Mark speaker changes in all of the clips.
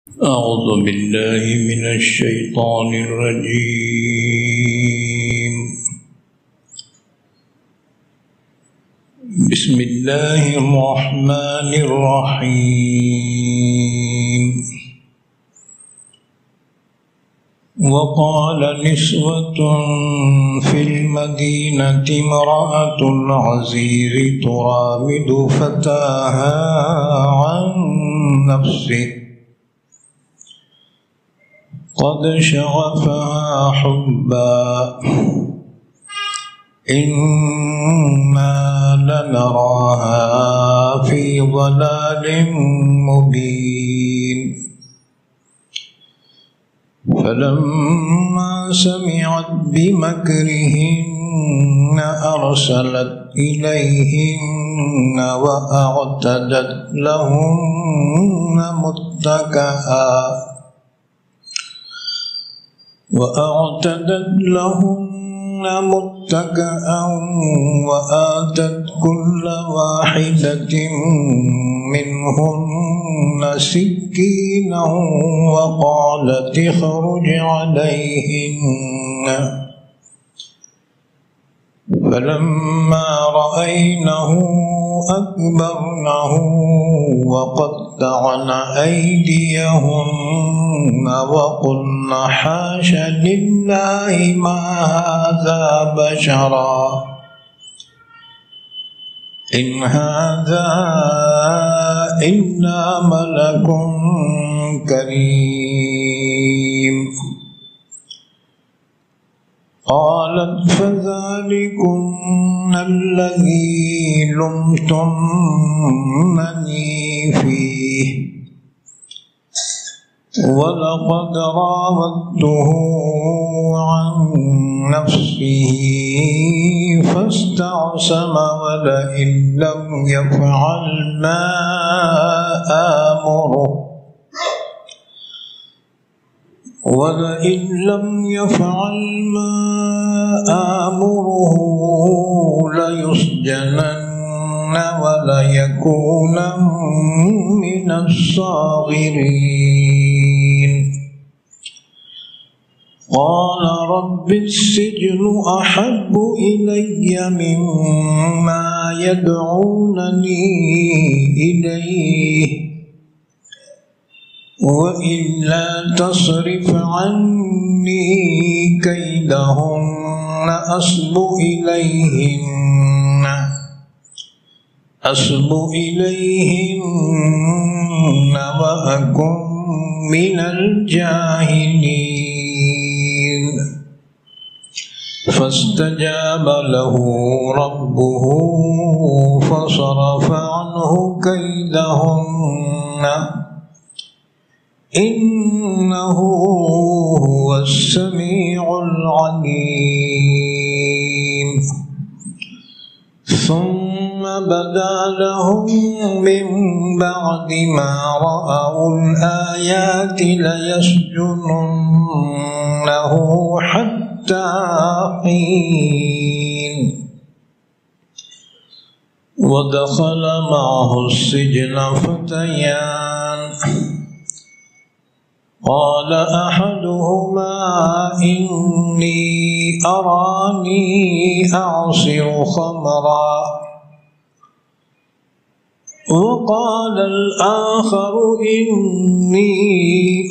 Speaker 1: أعوذ بالله من الشيطان الرجيم. بسم الله الرحمن الرحيم. وقال نسوة في المدينة امرأة العزيز تراود فتاها عن نفسه قد شغفها حبا إنا لنراها في ضلال مبين. فلما سمعت بمكرهن أرسلت إليهن وأعتدت لهن متكئا وآتت كل واحدة منهن سكينا وقالت اخرج عليهن. فلما رأينه أكبرنه وقطعن أيديهن وقلن حاش لله ما هذا بشرا إن هذا إلا ملك كريم. قالت فذلكن الذي لمتنني فيه ولقد راودته عن نفسه فاستعصم ولئن لم يفعل ما آمره ليسجنن وليكون من الصاغرين. قال رب السجن أحب إلي مما يدعونني إليه وإلا تصرف عني كيدهن أصب إليهن وأكن من الجاهلين. فاستجاب له ربه فصرف عنه كيدهن إنه هو السميع العليم. ثم بدا لهم من بعد ما رأوا الآيات ليسجننه حتى حين. ودخل معه السجن فتيان قال أحدهما إني أراني أعصر خمرا وقال الآخر إني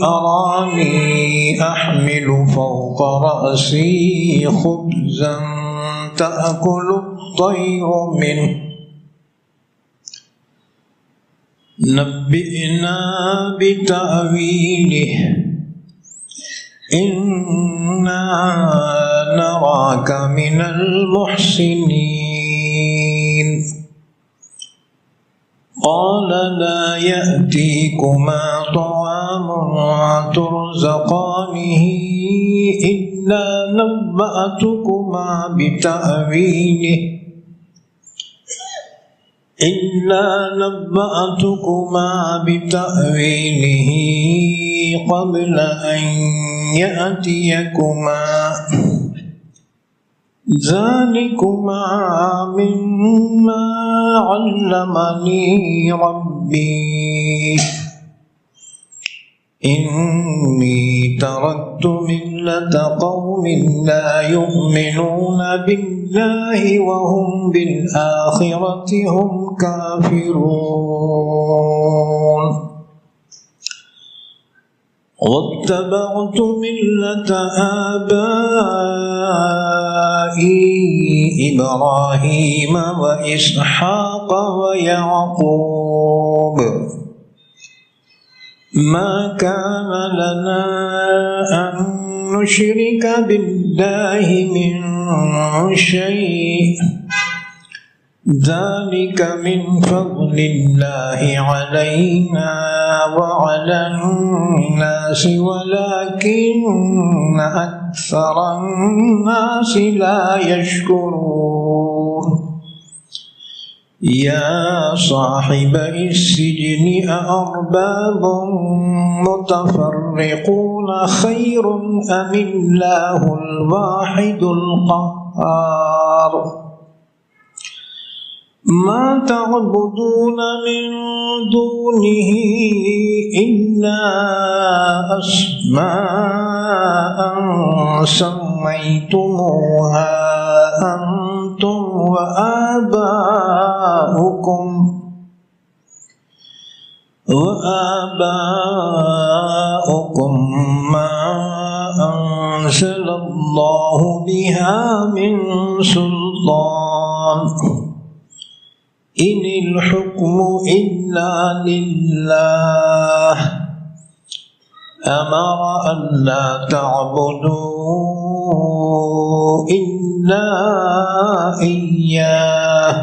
Speaker 1: أراني أحمل فوق رأسي خبزا تأكل الطير منه نبئنا بتأويله إنا نراك من المحسنين. قال لا يأتيكما طعام ترزقانه إلا نبأتكما بتأويله قبل أن يأتيكما ذلكما مما علمني ربي إني تركت ملة قوم لا يؤمنون بالله وهم بالآخرة هم كافرون واتبعت ملة آبائي إبراهيم وإسحاق ويعقوب ما كان لنا أن نشرك بالله من شيء ذلك من فضل الله علينا وعلى الناس ولكن أكثر الناس لا يشكرون يا صاحب السجن أأرباب متفرقون خير أم الله الواحد القهار ما تعبدون من دونه إلا أسماء سميتموها أنتم وآباؤكم ما أنزل الله بها من سلطان إن الحكم إلا لله أمر ألا تعبدوا إلا إياه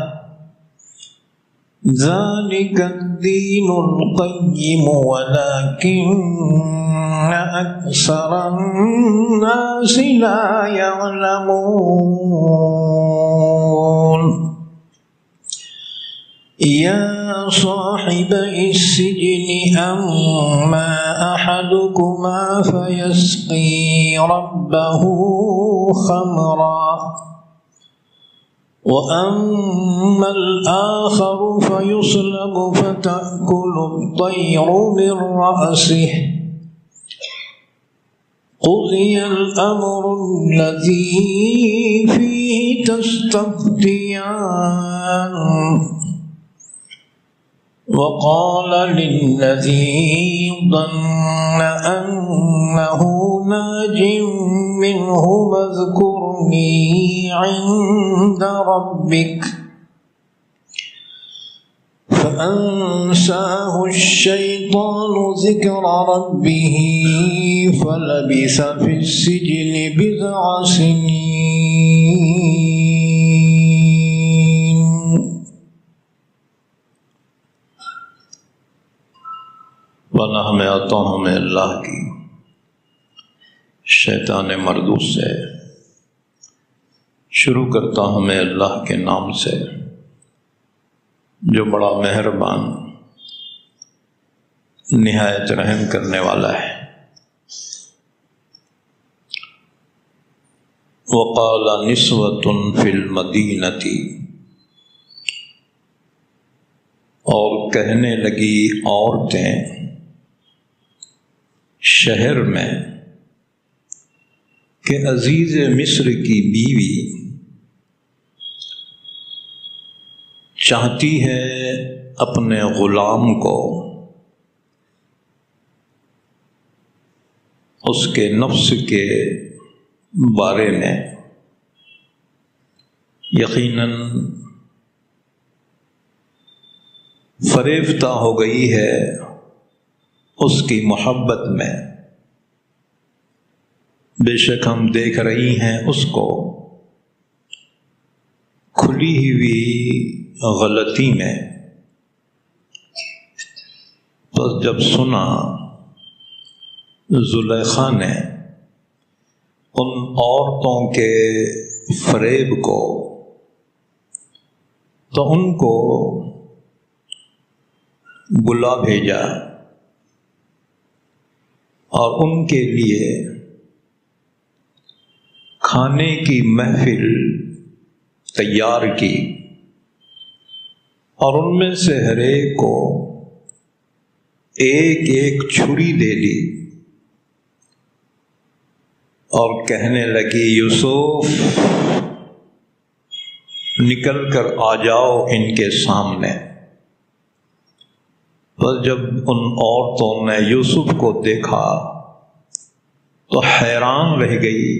Speaker 1: ذلك الدين القيم ولكن أكثر الناس لا يعلمون يا صاحب السجن أما أحدكما فيسقي ربه خمرا وأما الآخر فيصلب فتأكل الطير من رأسه قضي الأمر الذي فيه تستفتيان وقال للذي ظن أنه ناج منه اذكرني عند ربك فأنساه الشيطان ذكر ربه فلبث في السجن بضع سنين
Speaker 2: پناہ میں آتا ہوں میں اللہ کی شیطان مردود سے۔ شروع کرتا ہوں میں اللہ کے نام سے جو بڑا مہربان نہایت رحم کرنے والا ہے۔ وقال نسوة فی المدینۃ، اور کہنے لگی عورتیں شہر میں کہ عزیز مصر کی بیوی چاہتی ہے اپنے غلام کو اس کے نفس کے بارے میں یقیناً فریفتہ ہو گئی ہے اس کی محبت میں، بے شک ہم دیکھ رہی ہیں اس کو کھلی ہوئی غلطی میں۔ بس جب سنا زلیخا نے ان عورتوں کے فریب کو تو ان کو بلا بھیجا اور ان کے لیے کھانے کی محفل تیار کی، اور ان میں سے ہر ایک کو ایک ایک چھری دے دی اور کہنے لگی یوسف نکل کر آ جاؤ ان کے سامنے۔ بس جب ان عورتوں نے یوسف کو دیکھا تو حیران رہ گئی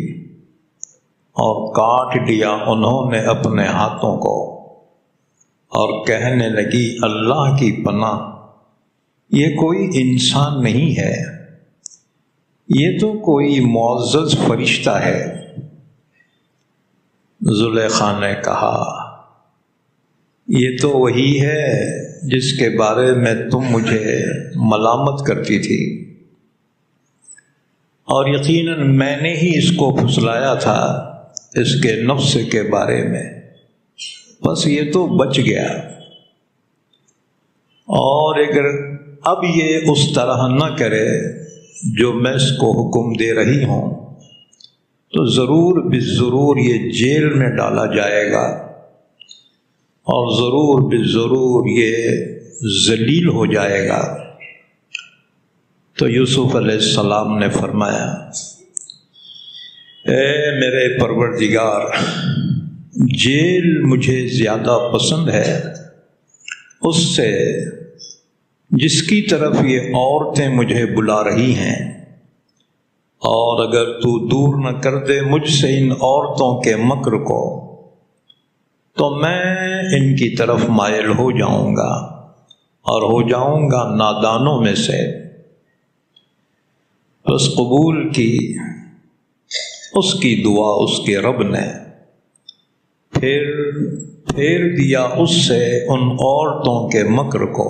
Speaker 2: اور کاٹ لیا انہوں نے اپنے ہاتھوں کو اور کہنے لگی اللہ کی پناہ، یہ کوئی انسان نہیں ہے، یہ تو کوئی معزز فرشتہ ہے۔ زلیخا نے کہا یہ تو وہی ہے جس کے بارے میں تم مجھے ملامت کرتی تھی، اور یقیناً میں نے ہی اس کو پھسلایا تھا اس کے نفس کے بارے میں، بس یہ تو بچ گیا، اور اگر اب یہ اس طرح نہ کرے جو میں اس کو حکم دے رہی ہوں تو ضرور بالضرور یہ جیل میں ڈالا جائے گا، اور ضرور بالضرور یہ ذلیل ہو جائے گا۔ تو یوسف علیہ السلام نے فرمایا اے میرے پروردگار، جیل مجھے زیادہ پسند ہے اس سے جس کی طرف یہ عورتیں مجھے بلا رہی ہیں، اور اگر تو دور نہ کر دے مجھ سے ان عورتوں کے مکر کو تو میں ان کی طرف مائل ہو جاؤں گا اور ہو جاؤں گا نادانوں میں سے۔ بس قبول کی اس کی دعا اس کے رب نے، پھیر دیا اس سے ان عورتوں کے مکر کو۔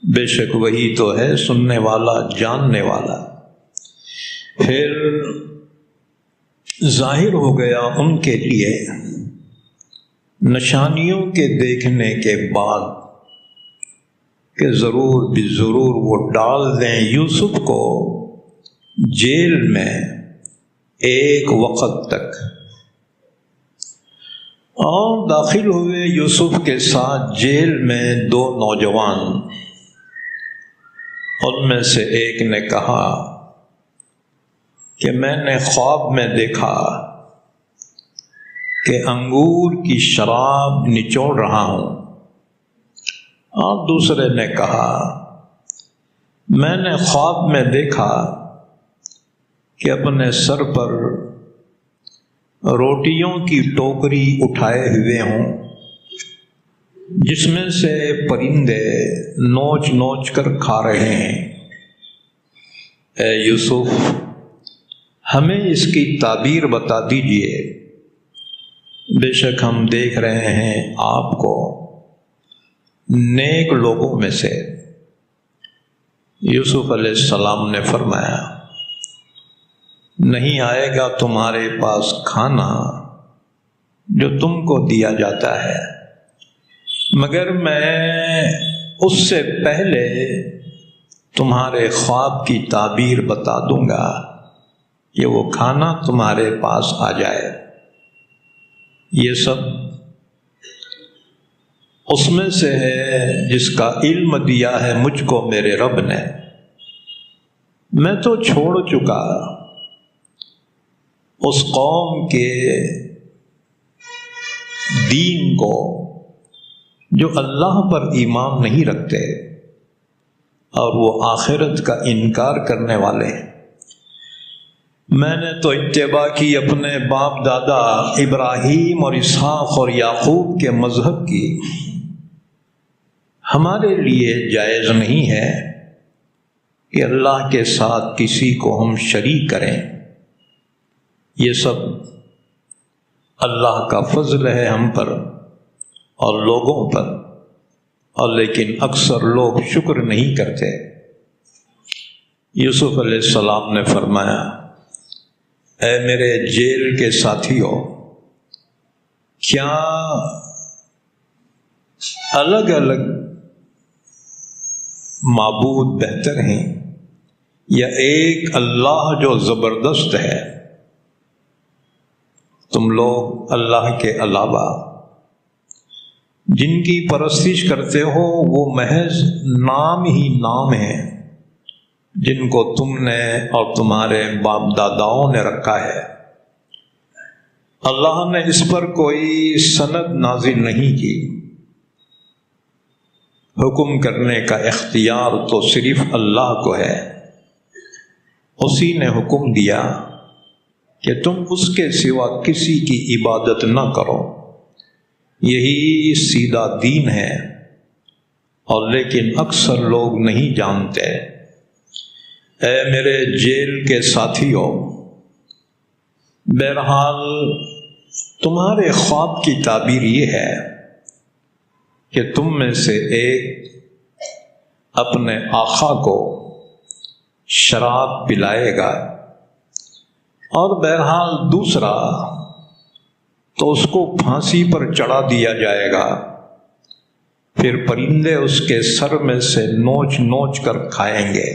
Speaker 2: بے شک وہی تو ہے سننے والا جاننے والا۔ پھر ظاہر ہو گیا ان کے لیے نشانیوں کے دیکھنے کے بعد کہ ضرور بالضرور وہ ڈال دیں یوسف کو جیل میں ایک وقت تک، اور داخل ہوئے یوسف کے ساتھ جیل میں دو نوجوان۔ ان میں سے ایک نے کہا کہ میں نے خواب میں دیکھا کہ انگور کی شراب نچوڑ رہا ہوں، اور دوسرے نے کہا میں نے خواب میں دیکھا کہ اپنے سر پر روٹیوں کی ٹوکری اٹھائے ہوئے ہوں جس میں سے پرندے نوچ نوچ کر کھا رہے ہیں۔ اے یوسف ہمیں اس کی تعبیر بتا دیجئے، بے شک ہم دیکھ رہے ہیں آپ کو نیک لوگوں میں سے۔ یوسف علیہ السلام نے فرمایا نہیں آئے گا تمہارے پاس کھانا جو تم کو دیا جاتا ہے، مگر میں اس سے پہلے تمہارے خواب کی تعبیر بتا دوں گا کہ وہ کھانا تمہارے پاس آ جائے۔ یہ سب اس میں سے ہے جس کا علم دیا ہے مجھ کو میرے رب نے۔ میں تو چھوڑ چکا اس قوم کے دین کو جو اللہ پر ایمان نہیں رکھتے اور وہ آخرت کا انکار کرنے والے ہیں۔ میں نے تو اتباع کی اپنے باپ دادا ابراہیم اور اسحاق اور یعقوب کے مذہب کی۔ ہمارے لیے جائز نہیں ہے کہ اللہ کے ساتھ کسی کو ہم شریک کریں۔ یہ سب اللہ کا فضل ہے ہم پر اور لوگوں پر، اور لیکن اکثر لوگ شکر نہیں کرتے۔ یوسف علیہ السلام نے فرمایا اے میرے جیل کے ساتھیوں، کیا الگ الگ معبود بہتر ہیں یا ایک اللہ جو زبردست ہے؟ تم لوگ اللہ کے علاوہ جن کی پرستش کرتے ہو وہ محض نام ہی نام ہیں جن کو تم نے اور تمہارے باپ داداؤں نے رکھا ہے۔ اللہ نے اس پر کوئی سند نازل نہیں کی۔ حکم کرنے کا اختیار تو صرف اللہ کو ہے۔ اسی نے حکم دیا کہ تم اس کے سوا کسی کی عبادت نہ کرو، یہی سیدھا دین ہے، اور لیکن اکثر لوگ نہیں جانتے۔ اے میرے جیل کے ساتھیوں، بہرحال تمہارے خواب کی تعبیر یہ ہے کہ تم میں سے ایک اپنے آقا کو شراب پلائے گا، اور بہرحال دوسرا تو اس کو پھانسی پر چڑھا دیا جائے گا، پھر پرندے اس کے سر میں سے نوچ نوچ کر کھائیں گے۔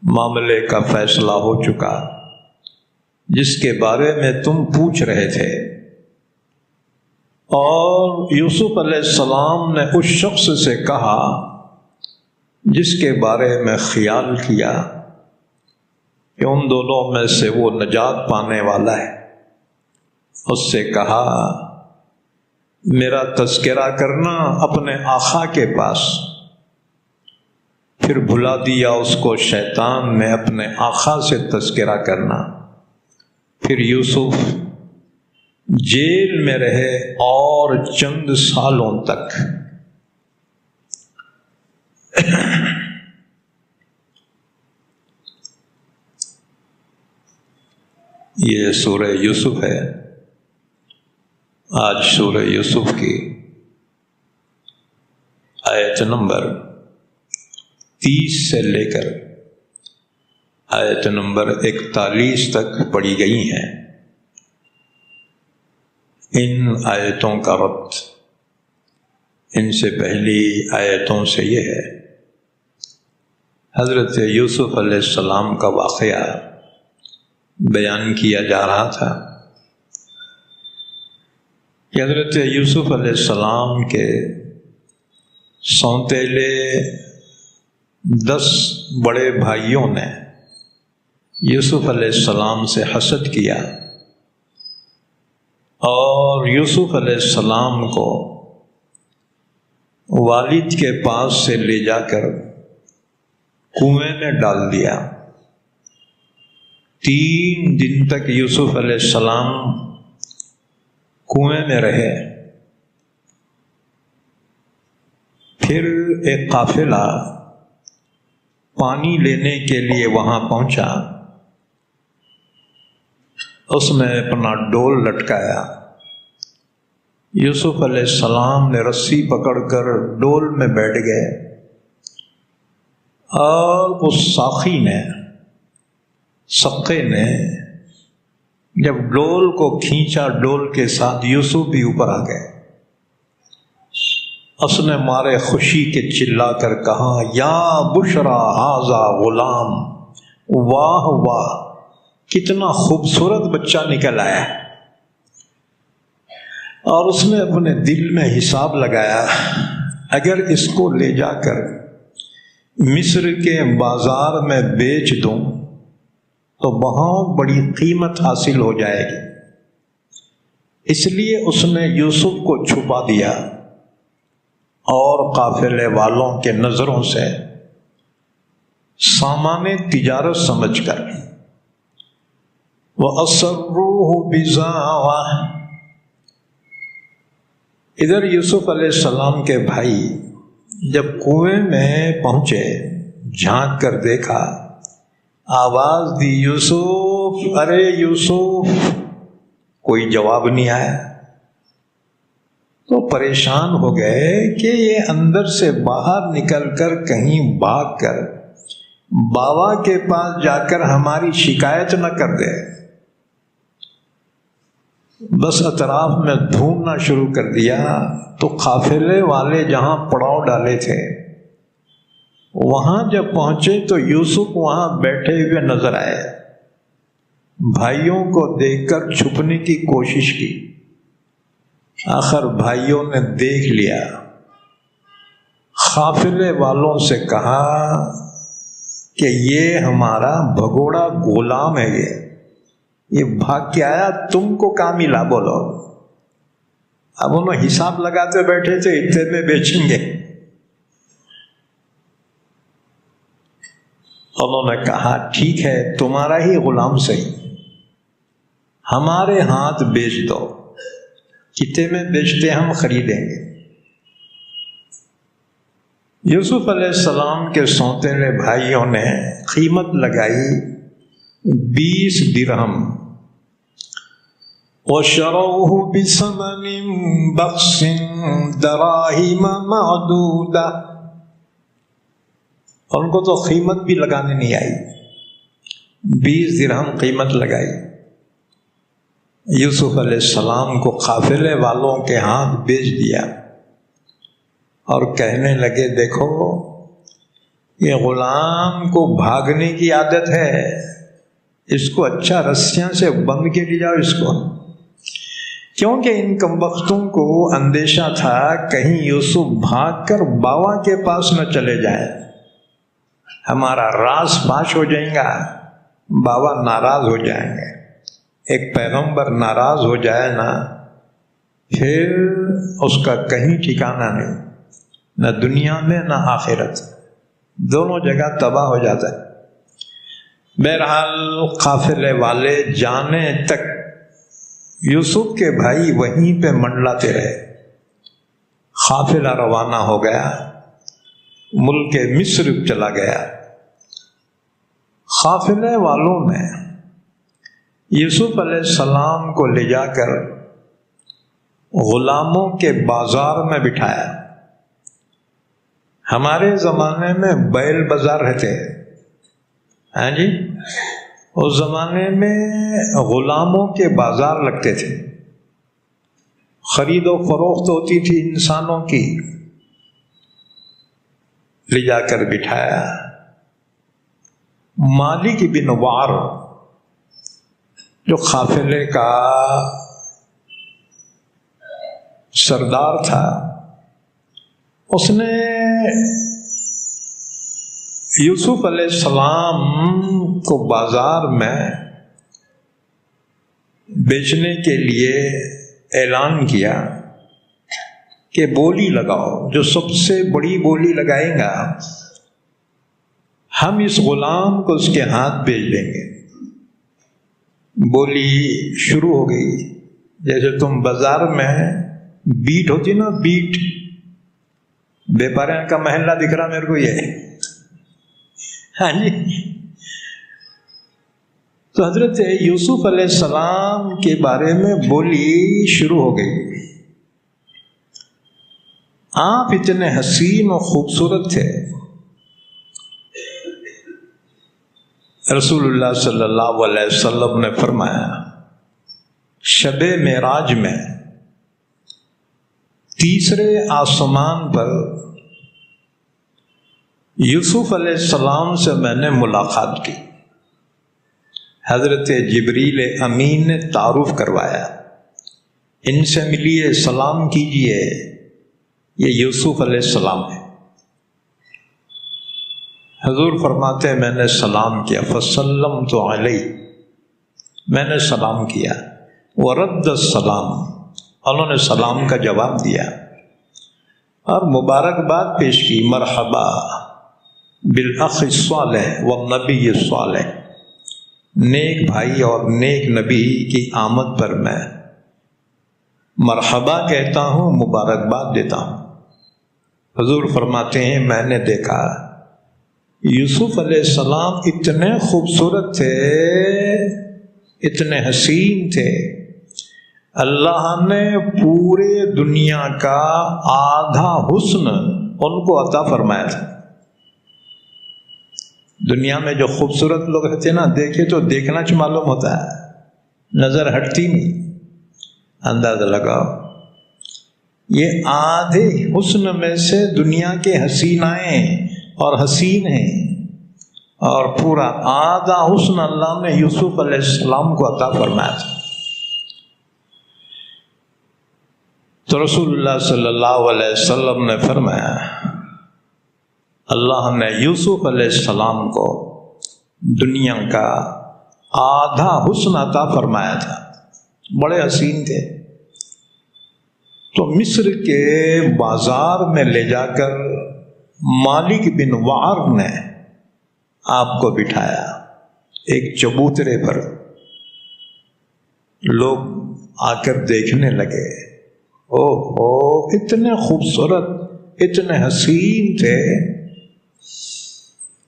Speaker 2: معاملے کا فیصلہ ہو چکا جس کے بارے میں تم پوچھ رہے تھے، اور یوسف علیہ السلام نے اس شخص سے کہا جس کے بارے میں خیال کیا کہ ان دونوں میں سے وہ نجات پانے والا ہے، اس سے کہا میرا تذکرہ کرنا اپنے آقا کے پاس، پھر بھلا دیا اس کو شیطان نے اپنے آقا سے تذکرہ کرنا۔ پھر یوسف جیل میں رہے اور چند سالوں تک۔ یہ سورہ یوسف ہے۔ آج سورہ یوسف کی آیت نمبر 30 سے لے کر آیت نمبر 41 تک پڑھی گئی ہیں۔ ان آیتوں کا ربط ان سے پہلی آیتوں سے یہ ہے، حضرت یوسف علیہ السلام کا واقعہ بیان کیا جا رہا تھا کہ حضرت یوسف علیہ السلام کے سونتیلے 10 بڑے بھائیوں نے یوسف علیہ السلام سے حسد کیا، اور یوسف علیہ السلام کو والد کے پاس سے لے جا کر کنویں میں ڈال دیا۔ 3 دن تک یوسف علیہ السلام کنویں میں رہے۔ پھر ایک قافلہ پانی لینے کے لیے وہاں پہنچا، اس نے اپنا ڈول لٹکایا۔ یوسف علیہ السلام نے رسی پکڑ کر ڈول میں بیٹھ گئے، اور اس ساقی نے، سقے نے جب ڈول کو کھینچا، ڈول کے ساتھ یوسف بھی اوپر آ گئے۔ اس نے مارے خوشی کے چلا کر کہا یا بشرا ھذا غلام، واہ واہ کتنا خوبصورت بچہ نکل آیا۔ اور اس نے اپنے دل میں حساب لگایا، اگر اس کو لے جا کر مصر کے بازار میں بیچ دوں تو بہت بڑی قیمت حاصل ہو جائے گی۔ اس لیے اس نے یوسف کو چھپا دیا، اور قافلے والوں کے نظروں سے سامان تجارت سمجھ کر وَأَسَرُّوهُ بِضَاعَةٍ، ادھر یوسف علیہ السلام کے بھائی جب کنویں میں پہنچے، جھانک کر دیکھا، آواز دی یوسف، ارے یوسف، کوئی جواب نہیں آیا، تو پریشان ہو گئے کہ یہ اندر سے باہر نکل کر کہیں بھاگ کر بابا کے پاس جا کر ہماری شکایت نہ کر دے۔ بس اطراف میں ڈھونڈنا شروع کر دیا، تو قافلے والے جہاں پڑاؤ ڈالے تھے وہاں جب پہنچے تو یوسف وہاں بیٹھے ہوئے نظر آئے۔ بھائیوں کو دیکھ کر چھپنے کی کوشش کی، آخر بھائیوں نے دیکھ لیا، قافلے والوں سے کہا کہ یہ ہمارا بھگوڑا غلام ہے، یہ بھاگ کے آیا، تم کو کہاں ملا بولو۔ اب انہوں حساب لگاتے بیٹھے تھے اتنے میں بیچیں گے۔ انہوں نے کہا ٹھیک ہے تمہارا ہی غلام صحیح، ہمارے ہاتھ بیچ دو، کتنے میں بیچتے ہم خریدیں گے۔ یوسف علیہ السلام کے سوتیلے بھائیوں نے قیمت لگائی 20 درہم، وَشَرَوْهُ بِثَمَنٍ بَخْسٍ دَرَاهِمَ مَعْدُودَةٍ، ان کو تو قیمت بھی لگانے نہیں آئی، 20 درہم قیمت لگائی۔ یوسف علیہ السلام کو قافلے والوں کے ہاتھ بیچ دیا اور کہنے لگے دیکھو یہ غلام کو بھاگنے کی عادت ہے، اس کو اچھا رسیاں سے بند کے لے جاؤ اس کو، کیونکہ ان کمبختوں کو اندیشہ تھا کہیں یوسف بھاگ کر باوا کے پاس نہ چلے جائیں، ہمارا راز فاش ہو جائے گا، باوا ناراض ہو جائیں گے۔ ایک پیغمبر ناراض ہو جائے نا پھر اس کا کہیں ٹھکانہ نہیں، نہ دنیا میں نہ آخرت، دونوں جگہ تباہ ہو جاتا ہے۔ بہرحال قافلے والے جانے تک یوسف کے بھائی وہیں پہ منڈلاتے رہے۔ قافلہ روانہ ہو گیا، ملک مصر چلا گیا۔ قافلے والوں نے یوسف علیہ السلام کو لے جا کر غلاموں کے بازار میں بٹھایا۔ ہمارے زمانے میں بیل بازار رہتے، ہاں جی، اس زمانے میں غلاموں کے بازار لگتے تھے، خرید و فروخت ہوتی تھی انسانوں کی۔ لے جا کر بٹھایا۔ مالک بن وار جو قافلے کا سردار تھا، اس نے یوسف علیہ السلام کو بازار میں بیچنے کے لیے اعلان کیا کہ بولی لگاؤ، جو سب سے بڑی بولی لگائیں گا ہم اس غلام کو اس کے ہاتھ بیچ دیں گے۔ بولی شروع ہو گئی، جیسے تم بازار میں بیٹ ہوتی نا، بیٹ، بیپاریاں کا محلہ دکھ رہا میرے کو یہ، ہاں جی۔ تو حضرت یوسف علیہ السلام کے بارے میں بولی شروع ہو گئی۔ آپ اتنے حسین و خوبصورت تھے، رسول اللہ صلی اللہ علیہ وسلم نے فرمایا شب معراج میں تیسرے آسمان پر یوسف علیہ السلام سے میں نے ملاقات کی۔ حضرت جبریل امین نے تعارف کروایا، ان سے ملیے، سلام کیجئے، یہ یوسف علیہ السلام ہے۔ حضور فرماتے ہیں میں نے سلام کیا، فسلمت علیہ، میں نے سلام کیا، ورد السلام، انہوں نے سلام کا جواب دیا اور مبارکباد پیش کی، مرحبا بالاخ الصالح والنبی الصالح، نیک بھائی اور نیک نبی کی آمد پر میں مرحبا کہتا ہوں، مبارکباد دیتا ہوں۔ حضور فرماتے ہیں میں نے دیکھا یوسف علیہ السلام اتنے خوبصورت تھے، اتنے حسین تھے، اللہ نے پورے دنیا کا آدھا حسن ان کو عطا فرمایا تھا۔ دنیا میں جو خوبصورت لوگ رہتے نا، دیکھے تو دیکھنا چ معلوم ہوتا ہے، نظر ہٹتی نہیں۔ اندازہ لگاؤ، یہ آدھے حسن میں سے دنیا کے حسینائیں اور حسین ہیں، اور پورا آدھا حسن اللہ نے یوسف علیہ السلام کو عطا فرمایا تھا۔ تو رسول اللہ صلی اللہ علیہ وسلم نے فرمایا اللہ نے یوسف علیہ السلام کو دنیا کا آدھا حسن عطا فرمایا تھا، بڑے حسین تھے۔ تو مصر کے بازار میں لے جا کر مالک بن وعر نے آپ کو بٹھایا ایک چبوترے پر۔ لوگ آ کر دیکھنے لگے، اوہ اتنے خوبصورت، اتنے حسین تھے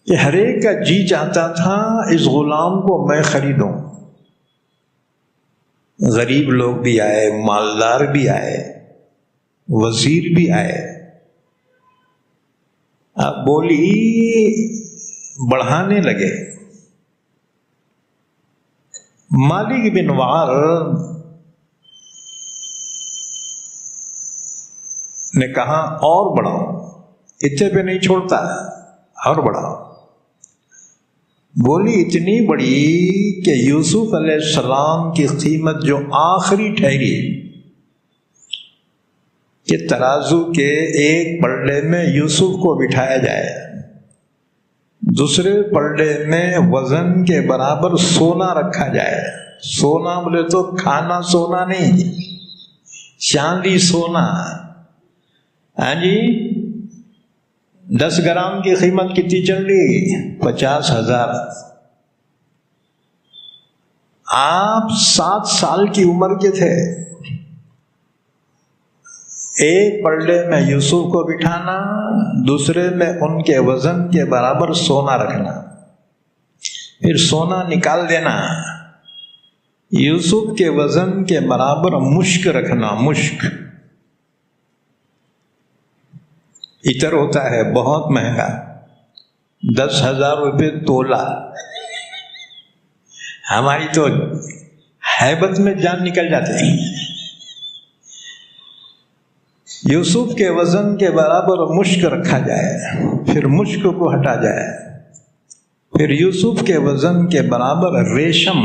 Speaker 2: کہ ہر ایک کا جی چاہتا تھا اس غلام کو میں خریدوں۔ غریب لوگ بھی آئے، مالدار بھی آئے، وزیر بھی آئے۔ اب بولی بڑھانے لگے۔ مالک بن وعر نے کہا اور بڑھاؤ، اتنے پہ نہیں چھوڑتا، اور بڑھاؤ۔ بولی اتنی بڑی کہ یوسف علیہ السلام کی قیمت جو آخری ٹھہری کہ ترازو کے ایک پلڑے میں یوسف کو بٹھایا جائے، دوسرے پلڑے میں وزن کے برابر سونا رکھا جائے۔ سونا بولے تو کھانا سونا نہیں، چاندی سونا۔ ہاں جی، 10 گرام کی قیمت کتنی چل رہی؟ 50,000۔ آپ 7 سال کی عمر کے تھے، ایک پلڑے میں یوسف کو بٹھانا، دوسرے میں ان کے وزن کے برابر سونا رکھنا، پھر سونا نکال دینا، یوسف کے وزن کے برابر مشک رکھنا۔ مشک عطر ہوتا ہے بہت مہنگا، 10,000 روپے تولہ۔ ہماری تو ہیبت میں جان نکل جاتے ہیں۔ یوسف کے وزن کے برابر مشک رکھا جائے، پھر مشک کو ہٹا جائے، پھر یوسف کے وزن کے برابر ریشم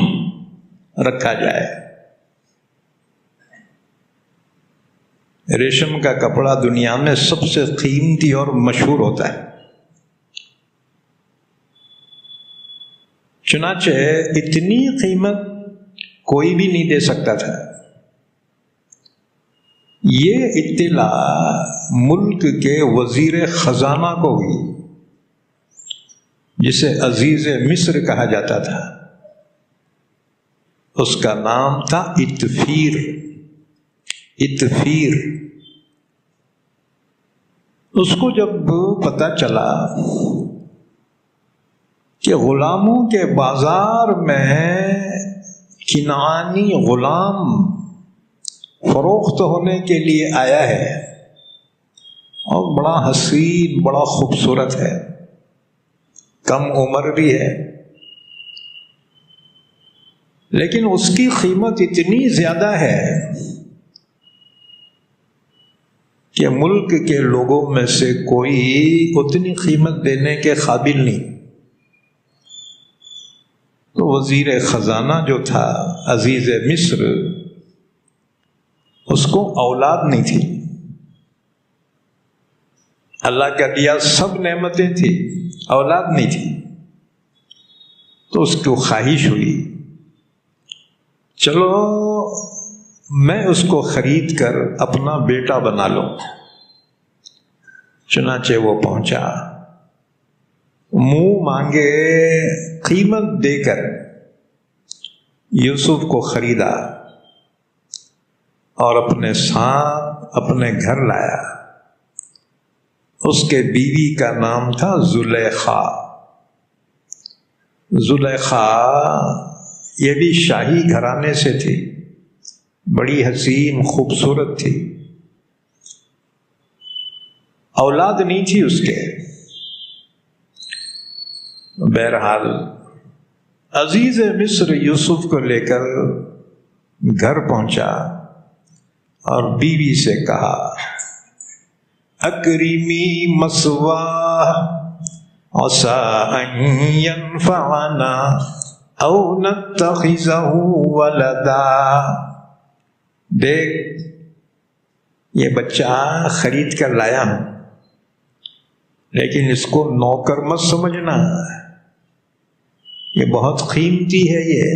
Speaker 2: رکھا جائے۔ ریشم کا کپڑا دنیا میں سب سے قیمتی اور مشہور ہوتا ہے۔ چنانچہ اتنی قیمت کوئی بھی نہیں دے سکتا تھا۔ یہ اطلاع ملک کے وزیر خزانہ کو ہوئی، جسے عزیز مصر کہا جاتا تھا۔ اس کا نام تھا اتفیر۔ اتفیر اس کو جب پتہ چلا کہ غلاموں کے بازار میں کنعانی غلام فروخت ہونے کے لیے آیا ہے اور بڑا حسین، بڑا خوبصورت ہے، کم عمر بھی ہے، لیکن اس کی قیمت اتنی زیادہ ہے کہ ملک کے لوگوں میں سے کوئی اتنی قیمت دینے کے قابل نہیں۔ تو وزیر خزانہ جو تھا عزیز مصر، اس کو اولاد نہیں تھی، اللہ کا دیا سب نعمتیں تھی، اولاد نہیں تھی۔ تو اس کو خواہش ہوئی چلو میں اس کو خرید کر اپنا بیٹا بنا لوں۔ چنانچہ وہ پہنچا، منہ مانگے قیمت دے کر یوسف کو خریدا اور اپنے ساتھ اپنے گھر لایا۔ اس کے بیوی کا نام تھا زلیخا۔ زلیخا یہ بھی شاہی گھرانے سے تھی، بڑی حسین خوبصورت تھی، اولاد نہیں تھی اس کے۔ بہرحال عزیز مصر یوسف کو لے کر گھر پہنچا اور بیوی سے کہا اکرمی مثواہ عسى ان ينفعنا او نتخذه ولدا۔ دیکھ یہ بچہ خرید کر لایا ہوں، لیکن اس کو نوکر مت سمجھنا، یہ بہت قیمتی ہے یہ،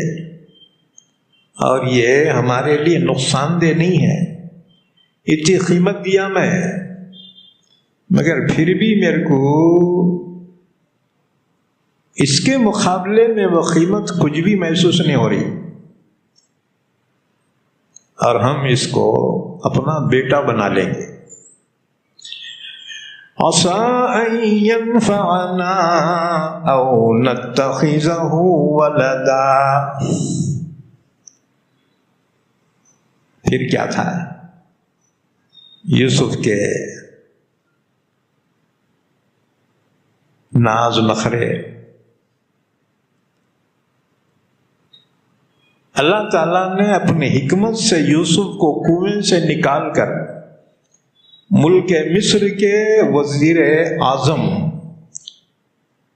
Speaker 2: اور یہ ہمارے لیے نقصان دہ نہیں ہے، اتنی قیمت دیا میں، مگر پھر بھی میرے کو اس کے مقابلے میں وہ قیمت کچھ بھی محسوس نہیں ہو رہی، اور ہم اس کو اپنا بیٹا بنا لیں گے۔ عَسَىٰ أَن يَنفَعَنَا أَوْ نَتَّخِذَهُ وَلَدًا۔ پھر کیا تھا؟ یوسف کے ناز نخرے، اللہ تعالیٰ نے اپنی حکمت سے یوسف کو کنویں سے نکال کر ملک مصر کے وزیر اعظم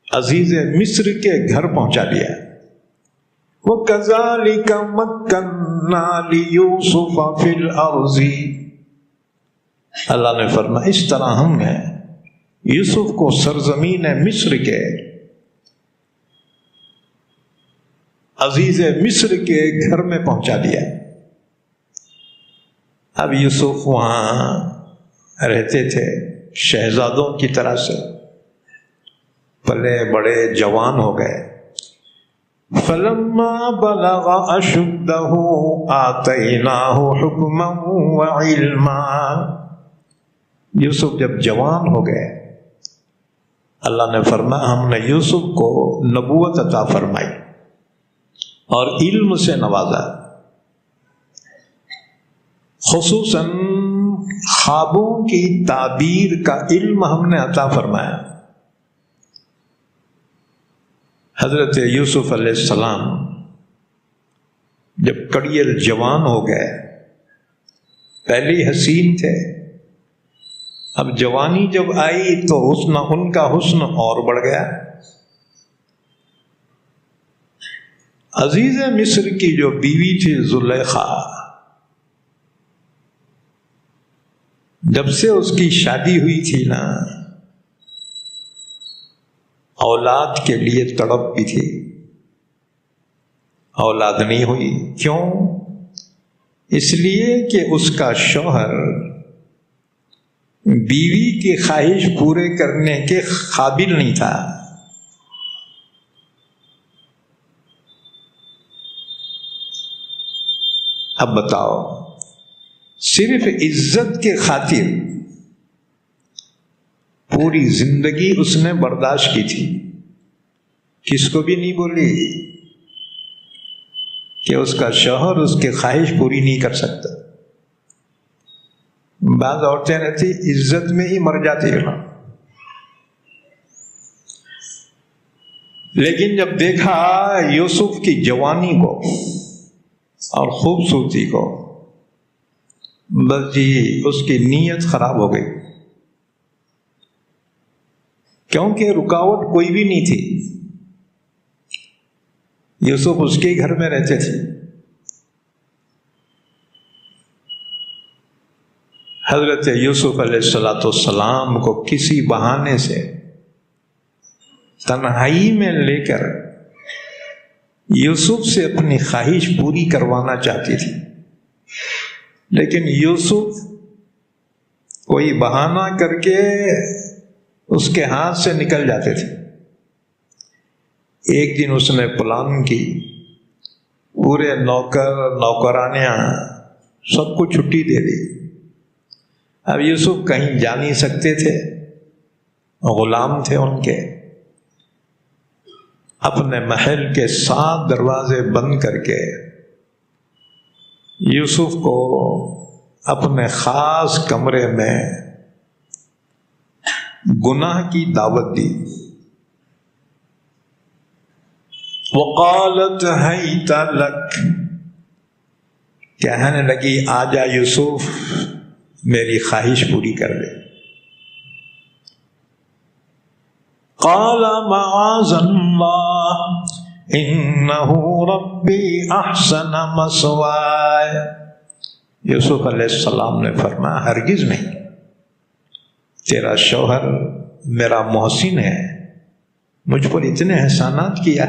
Speaker 2: عزیز مصر کے گھر پہنچا دیا۔ وَكَذَلِكَ مَكَّنَّا لِيُوسُفَ فِي الْأَرْضِ، اللہ نے فرمایا اس طرح ہم نے یوسف کو سرزمین مصر کے عزیز مصر کے گھر میں پہنچا دیا۔ اب یوسف وہاں رہتے تھے شہزادوں کی طرح سے، پلے بڑے جوان ہو گئے۔ فَلَمَّا بَلَغَ أَشُدَّهُ آتَيْنَاهُ حُكْمًا وَعِلْمًا، یوسف جب جوان ہو گئے، اللہ نے فرمایا ہم نے یوسف کو نبوت عطا فرمائی اور علم سے نوازا، خصوصاً خوابوں کی تعبیر کا علم ہم نے عطا فرمایا۔ حضرت یوسف علیہ السلام جب کڑیل جوان ہو گئے، پہلی حسین تھے، اب جوانی جب آئی تو ان کا حسن اور بڑھ گیا۔ عزیز مصر کی جو بیوی تھی زلیخا، جب سے اس کی شادی ہوئی تھی نا، اولاد کے لیے تڑپ بھی تھی، اولاد نہیں ہوئی۔ کیوں؟ اس لیے کہ اس کا شوہر بیوی کی خواہش پورے کرنے کے قابل نہیں تھا۔ اب بتاؤ، صرف عزت کے خاطر پوری زندگی اس نے برداشت کی تھی، کس کو بھی نہیں بولی کہ اس کا شوہر اس کی خواہش پوری نہیں کر سکتا۔ بعض عورتیں رہتی عزت میں ہی مر جاتی ہیں، لیکن جب دیکھا یوسف کی جوانی کو اور خوبصورتی کو، بس جی اس کی نیت خراب ہو گئی، کیونکہ رکاوٹ کوئی بھی نہیں تھی۔ یوسف اس کے گھر میں رہتے تھے، حضرت یوسف علیہ السلام کو کسی بہانے سے تنہائی میں لے کر یوسف سے اپنی خواہش پوری کروانا چاہتی تھی، لیکن یوسف کوئی بہانہ کر کے اس کے ہاتھ سے نکل جاتے تھے۔ ایک دن اس نے پلان کی، پورے نوکرانیاں سب کو چھٹی دے دی۔ اب یوسف کہیں جا نہیں سکتے تھے، غلام تھے ان کے، اپنے محل کے 7 دروازے بند کر کے یوسف کو اپنے خاص کمرے میں گناہ کی دعوت دی۔ وقالت حیت لک، کہنے لگی آجا یوسف میری خواہش پوری کر دے۔ قال معاذ اللہ انہ ربی احسن مثوائے، یوسف علیہ السلام نے فرمایا ہرگز نہیں، تیرا شوہر میرا محسن ہے، مجھ پر اتنے احسانات کیا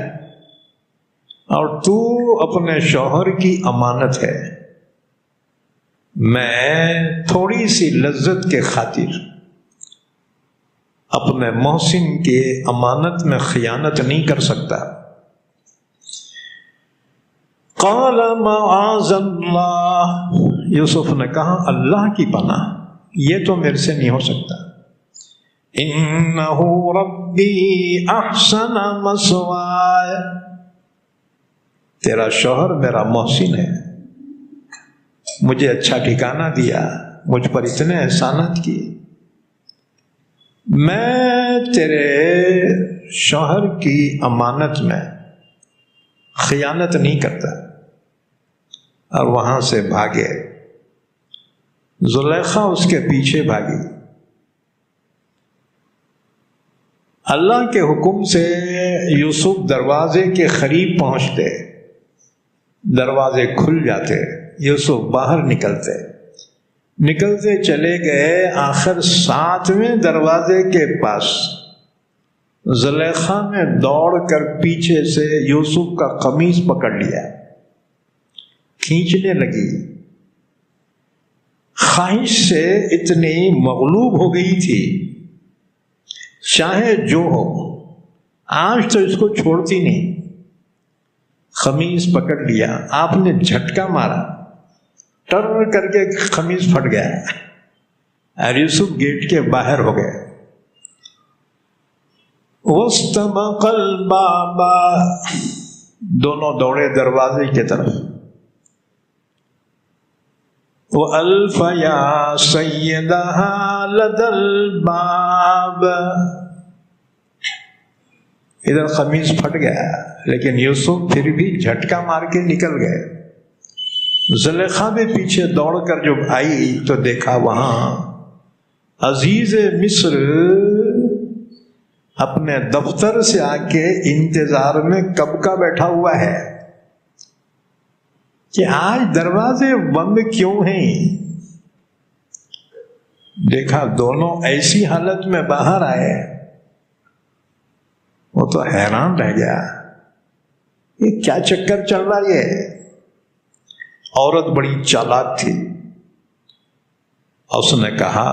Speaker 2: اور تو اپنے شوہر کی امانت ہے، میں تھوڑی سی لذت کے خاطر اپنے محسن کے امانت میں خیانت نہیں کر سکتا۔ قال معاذ اللہ، یوسف نے کہا اللہ کی پناہ، یہ تو میرے سے نہیں ہو سکتا۔ انہ ربی احسن مثوائے، تیرا شوہر میرا محسن ہے، مجھے اچھا ٹھکانہ دیا، مجھ پر اتنے احسانات کیے، میں تیرے شوہر کی امانت میں خیانت نہیں کرتا۔ اور وہاں سے بھاگے، زلیخا اس کے پیچھے بھاگی۔ اللہ کے حکم سے یوسف دروازے کے قریب پہنچتے، دروازے کھل جاتے، یوسف باہر نکلتے چلے گئے، آخر 7ویں دروازے کے پاس زلیخا نے دوڑ کر پیچھے سے یوسف کا قمیص پکڑ لیا، کھینچنے لگی، خواہش سے اتنی مغلوب ہو گئی تھی، چاہے جو ہو آج تو اس کو چھوڑتی نہیں، قمیص پکڑ لیا، آپ نے جھٹکا مارا، ٹر کر کے قمیص پھٹ گیا اور یوسف گیٹ کے باہر ہو گئے۔ واستبق الباب، دونوں دوڑے دروازے کی طرف۔ وَأَلْفَ يَا سَيِّدَهَا لَدَى الْبَابِ، ادھر قمیص پھٹ گیا لیکن یوسف پھر بھی جھٹکا مار کے نکل گئے۔ زلیخا بھی پیچھے دوڑ کر جب آئی تو دیکھا وہاں عزیز مصر اپنے دفتر سے آ کے انتظار میں کب کا بیٹھا ہوا ہے کہ آج دروازے بند کیوں ہیں۔ دیکھا دونوں ایسی حالت میں باہر آئے، وہ تو حیران رہ گیا، یہ کیا چکر چل رہا ہے۔ عورت بڑی چالاک تھی، اس نے کہا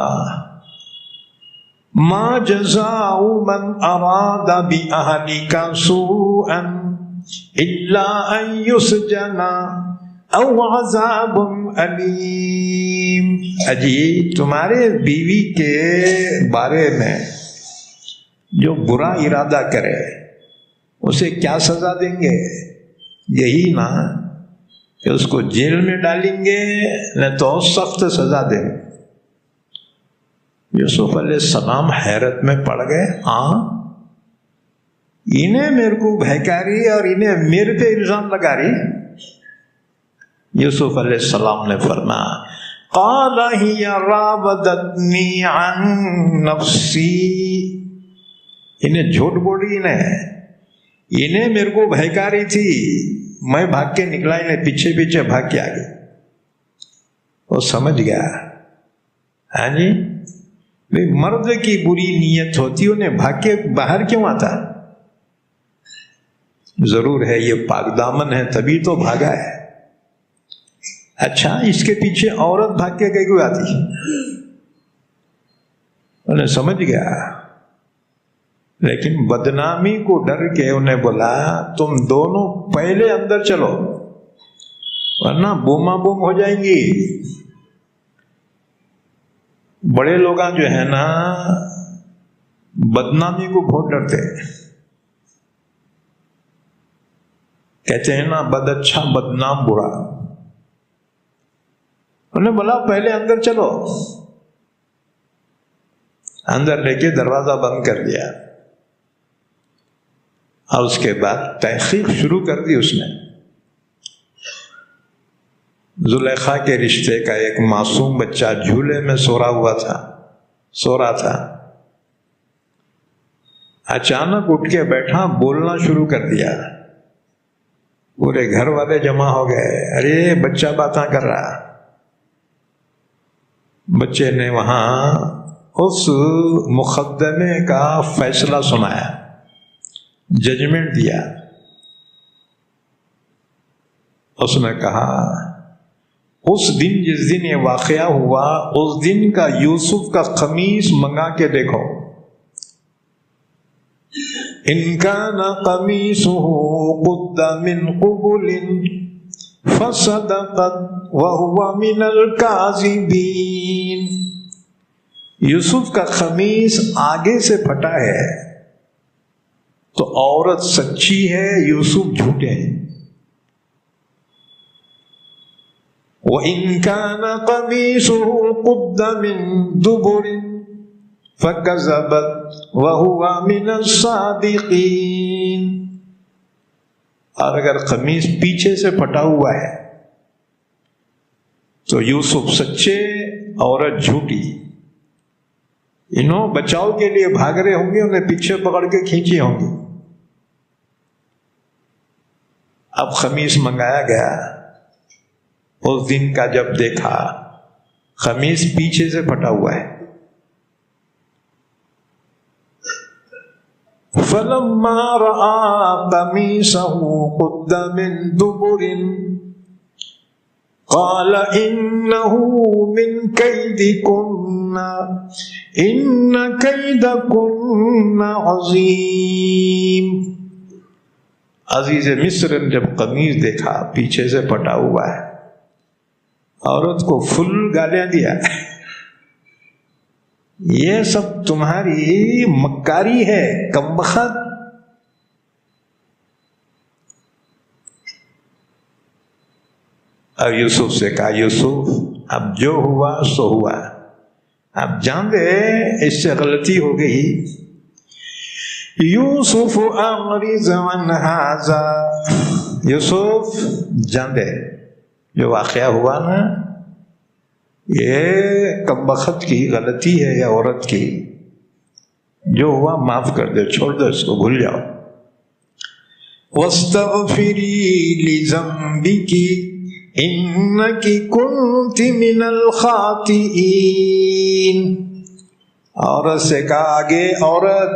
Speaker 2: ما جزاء من اراد بأهلك سوءا الا ان يسجن او عذاب علیم۔ اجی تمہارے بیوی کے بارے میں جو برا ارادہ کرے اسے کیا سزا دیں گے؟ یہی نا کہ اس کو جیل میں ڈالیں گے، نہ تو سخت سزا دیں گے۔ یوسف علیہ السلام حیرت میں پڑ گئے، ہاں انہیں میرے کو بہکاری اور انہیں میرے پہ الزام لگا رہی۔ یوسف علیہ السلام نے فرمایا قال ہی راودتنی عن نفسی، انہیں جھوٹ بول رہی، انہیں میرے کو بہکاری تھی، میں بھاگ کے نکلا، انہیں پیچھے پیچھے بھاگ کے آگے۔ وہ سمجھ گیا، ہاں جی مرد کی بری نیت ہوتی، انہیں بھاگ کے باہر کیوں آتا؟ ضرور ہے یہ پاک دامن ہے تبھی تو بھاگا ہے۔ اچھا اس کے پیچھے عورت بھاگ کے کیوں آتی؟ انہیں سمجھ گیا، لیکن بدنامی کو ڈر کے انہیں بولا تم دونوں پہلے اندر چلو ورنہ بوما بوم ہو جائیں گی۔ بڑے لوگ جو ہے نا بدنامی کو بہت ڈرتے، کہتے ہیں نا بد اچھا بدنام برا۔ انہیں بولا پہلے اندر چلو، اندر لے کے دروازہ بند کر دیا اور اس کے بعد تحقیق شروع کر دی اس نے۔ زلیخا کے رشتے کا ایک معصوم بچہ جھولے میں سو رہا تھا، اچانک اٹھ کے بیٹھا، بولنا شروع کر دیا، پورے گھر والے جمع ہو گئے، ارے بچہ باتاں کر رہا۔ بچے نے وہاں اس مقدمے کا فیصلہ سنایا، ججمنٹ دیا۔ اس نے کہا اس دن جس دن یہ واقعہ ہوا اس دن کا یوسف کا قمیص منگا کے دیکھو، ان کان قمیصہ قد من قبل فصدقت وهو من الکاذبین، یوسف کا قمیص آگے سے پھٹا ہے تو عورت سچی ہے، یوسف جھوٹے ہیں۔ وَإِن كَانَ قَمِيصُهُ قُدَّ مِن دُبُرٍ فَكَذَبَتْ وَهُوَ مِنَ الصَّادِقِينَ، اور اگر قمیص پیچھے سے پھٹا ہوا ہے تو یوسف سچے، عورت جھوٹی۔ انہوں بچاؤ کے لیے بھاگ رہے ہوں گے، انہیں پیچھے پکڑ کے کھینچی ہوں گی۔ اب قمیص منگایا گیا، اس دن کا جب دیکھا قمیص پیچھے سے پھٹا ہوا ہے۔ فَلَمَّا رَأَىٰ قَمِيصَهُ قُدَّ مِن دُبُرٍ قَالَ إِنَّهُ مِن كَيْدِكُنَّ إِنَّ كَيْدَكُنَّ عَظِيمٌ۔ عزیز مصر نے جب قمیص دیکھا پیچھے سے پھٹا ہوا ہے، عورت کو فل گالیاں دیا، یہ سب تمہاری مکاری ہے، کمبخت۔ اور یوسف سے کہا یوسف اب جو ہوا سو ہوا، اب جان دے اس سے غلطی ہو گئی۔ یوسف اعرض عن ھذا، یوسف جان دے جو واقعہ ہوا نا یہ کمبخت کی غلطی ہے یا عورت کی، جو ہوا معاف کر دے، چھوڑ دو اس کو، بھول جاؤ۔ وَاسْتَغْفِرِي لِذَنبِكِ إِنَّكِ كُنتِ مِنَ الْخَاطِئِينَ، عورت سے کہا آگے عورت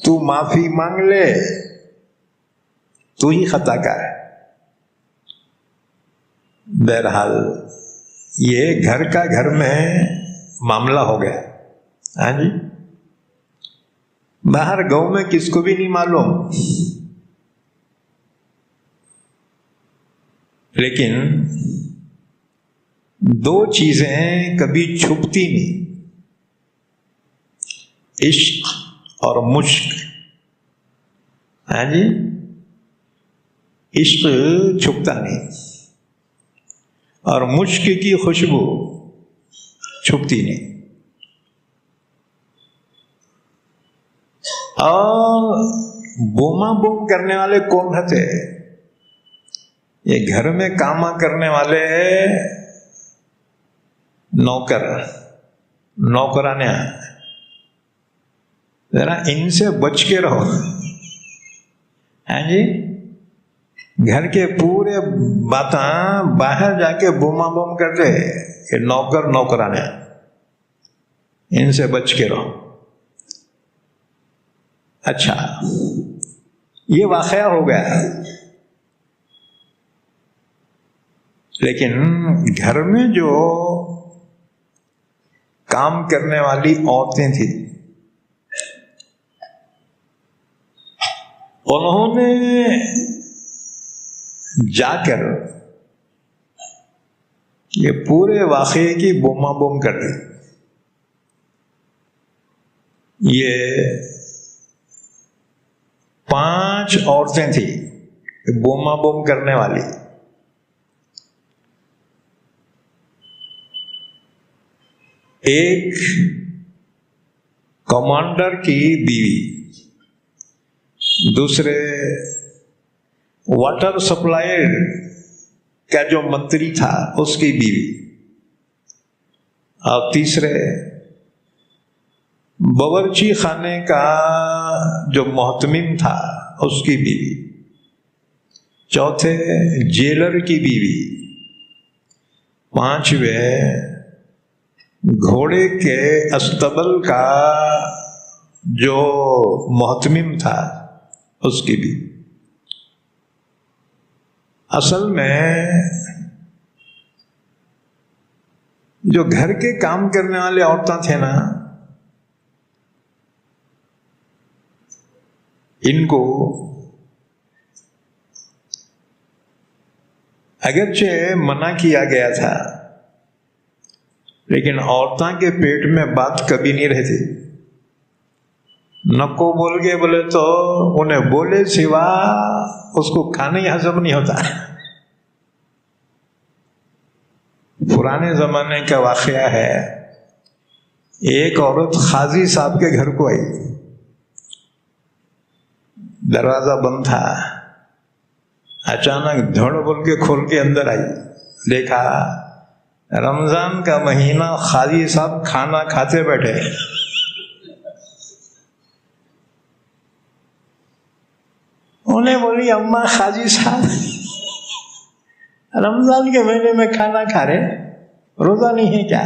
Speaker 2: تو معافی مانگ لے، تو ہی خطا کار ہے۔ بہرحال یہ گھر کا گھر میں معاملہ ہو گیا، ہاں جی، باہر گاؤں میں کس کو بھی نہیں معلوم، لیکن دو چیزیں کبھی چھپتی نہیں، عشق اور مشق، ہاں جی، عشق چھپتا نہیں اور مشک کی خوشبو چھپتی نہیں۔ اور بوما بوم کرنے والے کون رہتے؟ یہ گھر میں کام کرنے والے نوکر، نوکرانے، ذرا ان سے بچ کے رہو، ہاں جی، گھر کے پورے باتاں باہر جا کے بوما بوم کرتے، یہ نوکر نوکرانے، ان سے بچ کے رہو۔ اچھا یہ واقعہ ہو گیا، لیکن گھر میں جو کام کرنے والی عورتیں تھیں انہوں نے جا کر یہ پورے واقعے کی بوما بوم کر دی۔ یہ 5 عورتیں تھیں بوما بوم کرنے والی، ایک کمانڈر کی بیوی، دوسرے واٹر سپلائر کا جو منتری تھا اس کی بیوی، اور تیسرے باورچی خانے کا جو محتمم تھا اس کی بیوی، چوتھے جیلر کی بیوی، 5ویں گھوڑے کے استبل کا جو محتمم تھا اس کی بھی. اصل میں جو گھر کے کام کرنے والے عورتیں تھے نا، ان کو اگرچہ منع کیا گیا تھا، لیکن عورتوں کے پیٹ میں بات کبھی نہیں رہتی. نکو بول کے بولے تو انہیں بولے سوا اس کو کھانا ہی ہضم نہیں ہوتا. پرانے زمانے کا واقعہ ہے، ایک عورت قاضی صاحب کے گھر کو آئی، دروازہ بند تھا، اچانک دھڑ بول کے کھول کے اندر آئی، دیکھا رمضان کا مہینہ قاضی صاحب کھانا کھاتے بیٹھے. انہیں بولی اماں قاضی صاحب رمضان کے مہینے میں کھانا کھا رہے، روزہ نہیں ہے کیا؟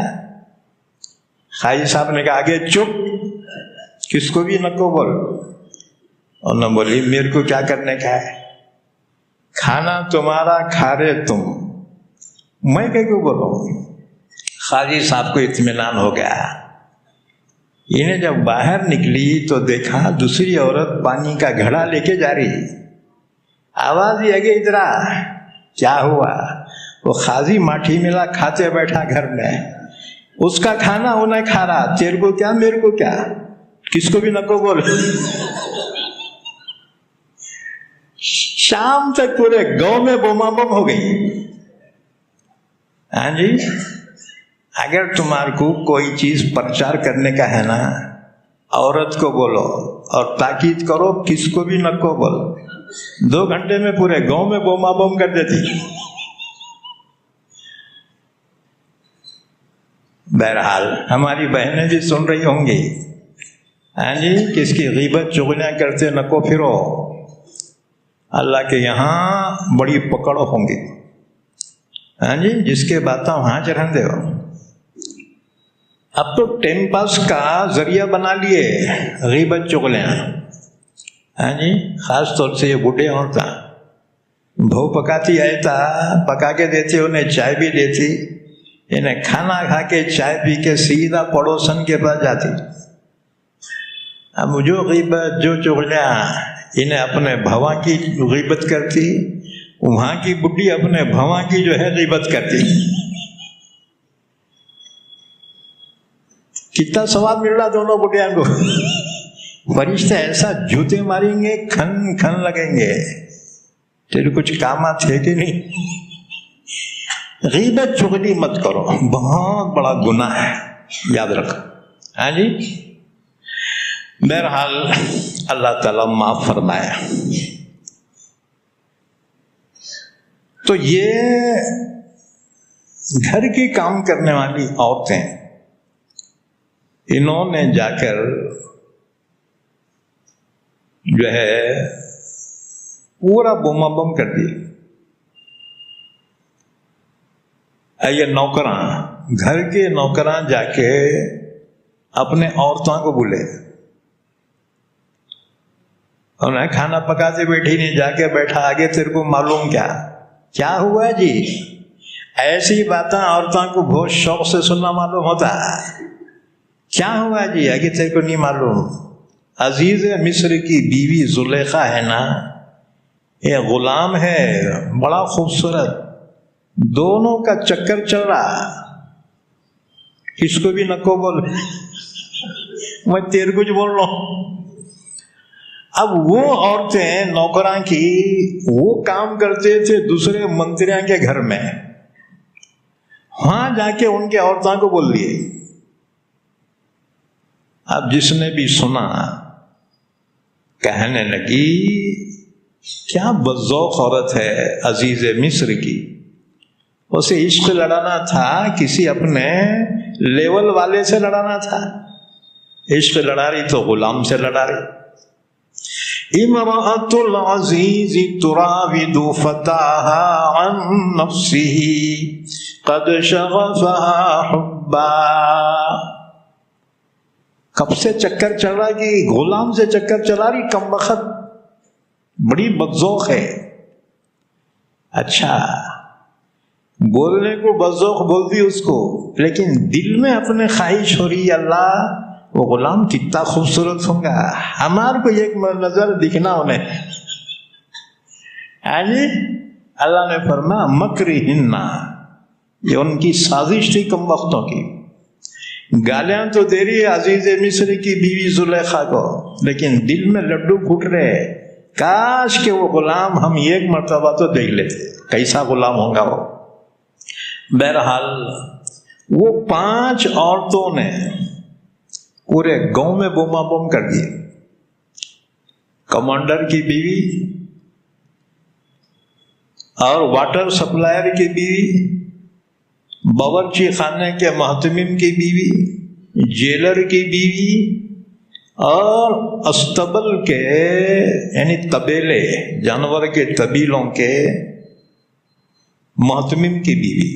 Speaker 2: قاضی صاحب نے کہا آگے چپ، کس کو بھی نہ کو بول. اور نہ بولی میرے کو کیا کرنے کا ہے، کھانا تمہارا کھا رہے تم، میں کیوں بولوں. قاضی صاحب کو اطمینان ہو گیا. انہیں جب باہر نکلی تو دیکھا دوسری عورت پانی کا گھڑا لے کے جا رہی. آواز ہی آگے ادھر آ، کیا ہوا؟ وہ قاضی ماٹھی ملا کھاتے بیٹھا گھر میں، اس کا کھانا انہیں کھا رہا، تیرے کو کیا میرے کو کیا، کس کو بھی نہ کو بول. شام تک پورے گاؤں میں بوما بم ہو گئی. ہاں جی، اگر تمہارے کو کوئی چیز پرچار کرنے کا ہے نا، عورت کو بولو اور تاکید کرو، کس کو بھی نہ کو بول. 2 گھنٹے میں پورے گاؤں میں بوما بم کر دیتی. بہرحال ہماری بہنیں بھی سن رہی ہوں گی. ہاں جی، کس کی غیبت چغلیاں کرتے نہ کو پھرو، اللہ کے یہاں بڑی پکڑ ہوں گی. ہاں جی، جس کے باتیں وہاں چرہن دے ہو. اب تو ٹائم پاس کا ذریعہ بنا لیے غیبت چغلیاں. ہاں جی، خاص طور سے یہ بوڑھے عورتیں بہو پکاتی آئے تھا، پکا کے دیتے، انہیں چائے بھی دیتی، انہیں کھانا کھا کے چائے پی کے سیدھا پڑوسن کے پاس جاتی. اب جو غیبت جو چغلیاں انہیں اپنے بھوا کی غیبت کرتی، وہاں کی بڈھی اپنے بھوا کی جو ہے غیبت کرتی. کتنا ثواب مل رہا دونوں بڈھیاں کو. فرشتے ایسا جوتے ماریں گے، کھن کھن لگیں گے، تیرے کچھ کامات ہے کہ نہیں. غیبت چغلی مت کرو، بہت بڑا گناہ ہے، یاد رکھو. ہاں جی، بہرحال اللہ تعالیٰ معاف فرمایا. تو یہ گھر کی کام کرنے والی عورتیں، انہوں نے جا کر جو ہے پورا بوما بم کر دیا. یہ نوکراں، گھر کے نوکراں جا کے اپنے عورتوں کو بولے، انہیں کھانا پکاتے بیٹھی نہیں، جا کے بیٹھا، آگے تیرے کو معلوم کیا ہوا جی. ایسی باتیں عورتوں کو بہت شوق سے سننا معلوم ہوتا ہے. کیا ہوا جی، آگے تیرے کو نہیں معلوم. عزیز مصر کی بیوی زلیخا ہے نا، یہ غلام ہے بڑا خوبصورت، دونوں کا چکر چل رہا، کس کو بھی نہ کو بول، میں تیرے کچھ بول رہا ہوں. اب وہ عورتیں نوکراں کی وہ کام کرتے تھے دوسرے منتریوں کے گھر میں، وہاں جا کے ان کے عورتوں کو بول دیے. اب جس نے بھی سنا کہنے لگی کیا بذوق عورت ہے عزیز مصر کی، اسے عشق لڑانا تھا کسی اپنے لیول والے سے لڑانا تھا، عشق لڑا رہی تو غلام سے لڑا رہی.
Speaker 1: امرأة العزیز تراود فتاها عن نفسه قد شغفها حبا. کب سے چکر چل رہا کہ غلام سے چکر چلا رہی، کم وقت بڑی بدذوق ہے. اچھا بولنے کو بدذوق بولتی اس کو، لیکن دل میں اپنے خواہش ہو رہی اللہ وہ غلام کتنا خوبصورت ہوگا، ہمارے کو ایک نظر دکھنا انہیں. جی اللہ نے فرمایا مکرہن، یہ ان کی سازش تھی کم وقتوں کی. گالیاں تو دے رہی ہے عزیز مصر کی بیوی زلیخا کو، لیکن دل میں لڈو پھوٹ رہے، کاش کہ وہ غلام ہم ایک مرتبہ تو دیکھ لیتے، کیسا غلام ہوگا وہ. بہرحال وہ 5 عورتوں نے پورے گاؤں میں بوما بوم کر دیے. کمانڈر کی بیوی اور واٹر سپلائر کی بیوی، باورچی خانے کے محتمم کی بیوی، جیلر کی بیوی، اور استبل کے یعنی طبیلے جانور کے طبیلوں کے محتمم کی بیوی.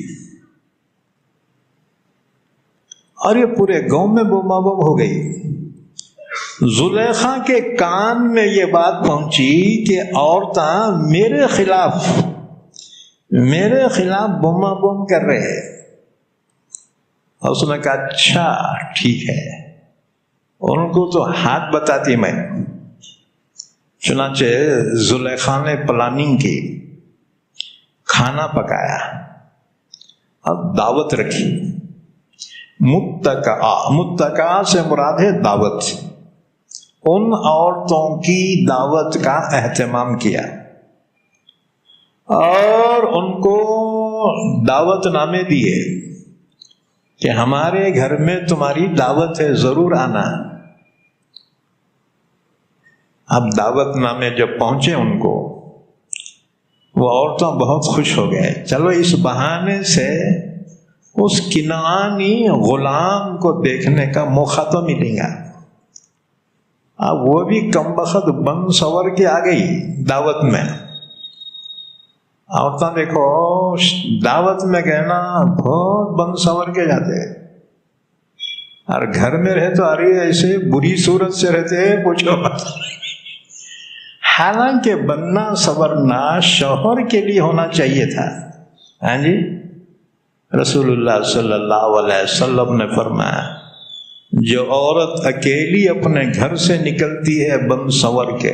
Speaker 1: اور یہ پورے گاؤں میں بوما بوم ہو گئی. زلیخا کے کان میں یہ بات پہنچی کہ عورتیں میرے خلاف بوما بوم کر رہے ہیں. اور اس نے کہا اچھا ٹھیک ہے، ان کو تو ہاتھ بتاتی میں. چنانچہ زلیخا نے پلاننگ کی، کھانا پکایا، اب دعوت رکھی. متکا سے مراد ہے دعوت. ان عورتوں کی دعوت کا اہتمام کیا اور ان کو دعوت نامے دیے کہ ہمارے گھر میں تمہاری دعوت ہے، ضرور آنا. اب دعوت نامے جب پہنچے ان کو، وہ عورتیں بہت خوش ہو گئے، چلو اس بہانے سے اس کنعانی غلام کو دیکھنے کا موقع تو ملے گا. اب وہ بھی کم بخت بن سور کے آ گئی دعوت میں. عورتیں دیکھو دعوت میں کہنا بہت بن سور کے جاتے ہیں، اور گھر میں رہے تو ارے ایسے بری صورت سے رہتے ہیں پوچھو مت. حالانکہ بننا سورنا شوہر کے لیے ہونا چاہیے تھا. ہاں جی، رسول اللہ صلی اللہ علیہ وسلم نے فرمایا جو عورت اکیلی اپنے گھر سے نکلتی ہے بن سور کے،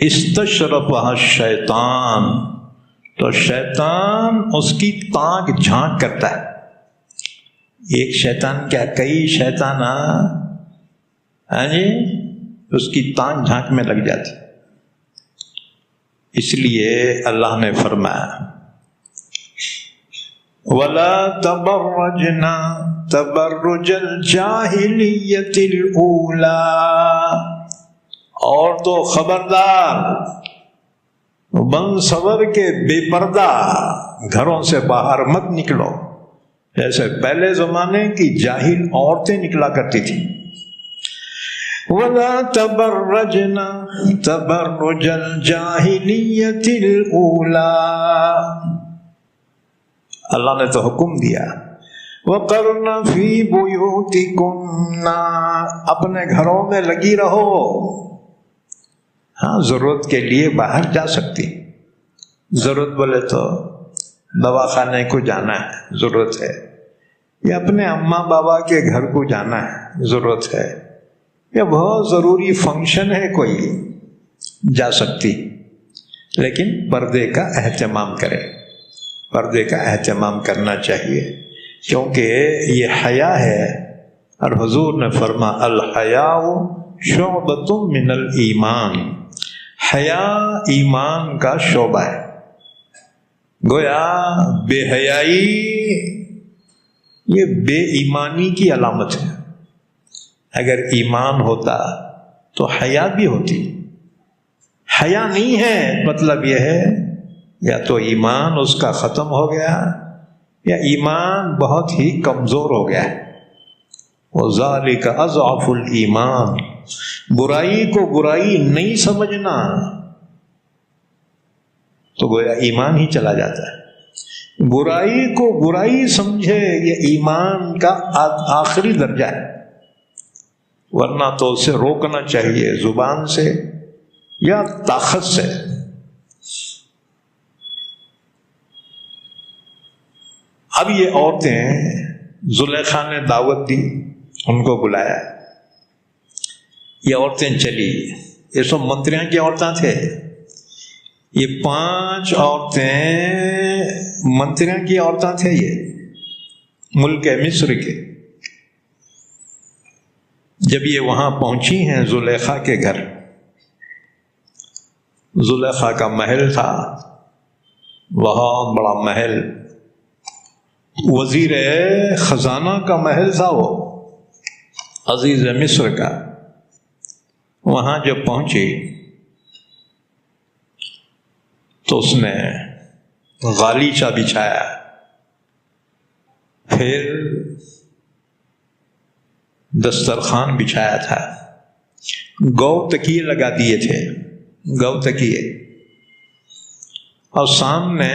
Speaker 1: استشرفها الشیطان، تو شیطان اس کی تانک جھانک کرتا ہے. ایک شیطان کیا کئی شیطان ہاں جی اس کی تانک جھانک میں لگ جاتی. اس لیے اللہ نے فرمایا وَلَا تَبَرَّجْنَا تَبَرُّجَ الْجَاهِلِيَّةِ الْأُولَى، اور تو خبردار بن سور کے بے پردہ گھروں سے باہر مت نکلو، جیسے پہلے زمانے کی جاہل عورتیں نکلا کرتی تھیں. وَلَا تَبَرَّجْنَا تَبَرُّجَ الْجَاهِلِيَّةِ الْأُولَى، اللہ نے تو حکم دیا وَقَرْنَ فِي بُيُوتِكُنَّ، اپنے گھروں میں لگی رہو. ہاں ضرورت کے لیے باہر جا سکتی، ضرورت بولے تو دواخانے کو جانا ہے ضرورت ہے، یا اپنے اماں بابا کے گھر کو جانا ہے ضرورت ہے، یا بہت ضروری فنکشن ہے کوئی، جا سکتی. لیکن پردے کا اہتمام کرے، پردے کا اہتمام کرنا چاہیے، کیونکہ یہ حیا ہے. اور حضور نے فرما الحیاء شعبۃ من الایمان، حیا ایمان کا شعبہ ہے. گویا بے حیائی یہ بے ایمانی کی علامت ہے. اگر ایمان ہوتا تو حیا بھی ہوتی. حیا نہیں ہے مطلب یہ ہے یا تو ایمان اس کا ختم ہو گیا یا ایمان بہت ہی کمزور ہو گیا ہے. وَذَلِكَ أَضْعَفُ الْإِيمَانِ،
Speaker 2: برائی کو برائی نہیں سمجھنا تو گویا ایمان ہی چلا جاتا ہے. برائی کو برائی سمجھے یہ ایمان کا آخری درجہ ہے، ورنہ تو اسے روکنا چاہیے زبان سے یا طاقت سے. اب یہ عورتیں، زلیخا نے دعوت دی، ان کو بلایا، یہ عورتیں چلی. یہ سب منتریوں کی عورتیں تھے. یہ 5 عورتیں منتریوں کی عورتیں تھے، یہ ملک مصر کے. جب یہ وہاں پہنچی ہیں زلیخا کے گھر، زلیخا کا محل تھا، بہت بڑا محل، وزیر خزانہ کا محل تھا وہ، عزیز مصر کا. وہاں جب پہنچی تو اس نے غالیچہ بچھایا، پھر دسترخوان بچھایا تھا، گو تکیے لگا دیے تھے، گو تکیے، اور سامنے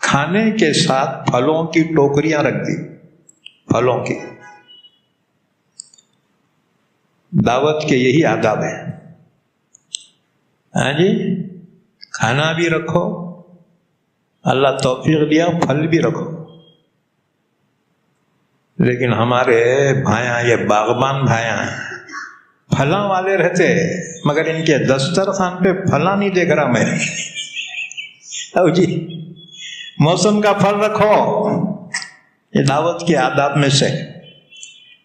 Speaker 2: کھانے کے ساتھ پھلوں کی ٹوکریاں رکھ دی، پھلوں کی. دعوت کے یہی آداب ہیں. ہاں جی، کھانا بھی رکھو، اللہ توفیق دیا پھل بھی رکھو. لیکن ہمارے بھائیاں، یہ باغبان بھائیاں، پھلاں والے رہتے، مگر ان کے دسترخوان پہ پھلاں نہیں دیکھ رہا میں. او جی، موسم کا پھل رکھو. یہ دعوت کے آداب میں سے.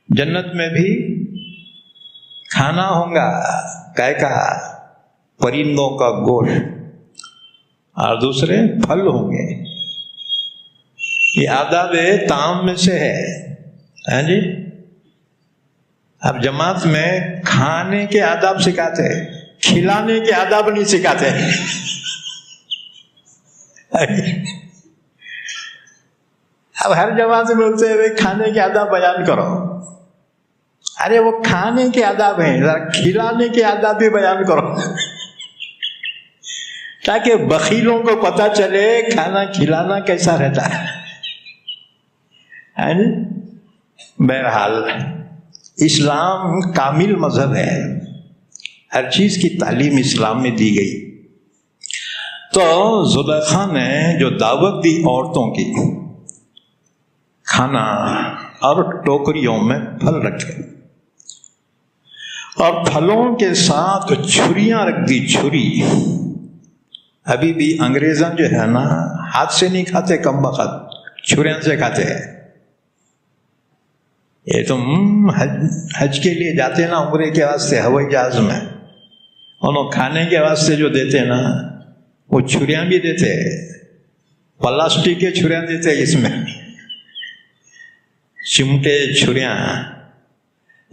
Speaker 2: جنت میں بھی کھانا ہوگا کائے کا، پرندوں کا گوشت، اور دوسرے پھل ہوں گے. یہ آداب طعام میں سے ہے. ہاں جی، اب جماعت میں کھانے کے آداب سکھاتے، کھلانے کے آداب نہیں سکھاتے. اب ہر جماعت میں بولتے ہیں کھانے کے آداب بیان کرو. ارے وہ کھانے کے آداب ہیں، ذرا کھلانے کے آداب بھی بیان کرو، تاکہ بخیلوں کو پتہ چلے کھانا کھلانا کیسا رہتا ہے. بہرحال اسلام کامل مذہب ہے، ہر چیز کی تعلیم اسلام میں دی گئی. تو زلیخا نے جو دعوت دی عورتوں کی، کھانا اور ٹوکریوں میں پھل رکھے، اور پھلوں کے ساتھ چھریاں رکھ دی. چھری، ابھی بھی انگریزاں جو ہے نا ہاتھ سے نہیں کھاتے، کم وقت چھریاں سے کھاتے ہیں. یہ تم حج کے لیے جاتے نا عمرے کے واسطے ہوائی جہاز میں، انہوں کھانے کے واسطے جو دیتے نا وہ چھریاں بھی دیتے، پلاسٹک کے چھریاں دیتے، اس میں چمٹے چھریاں.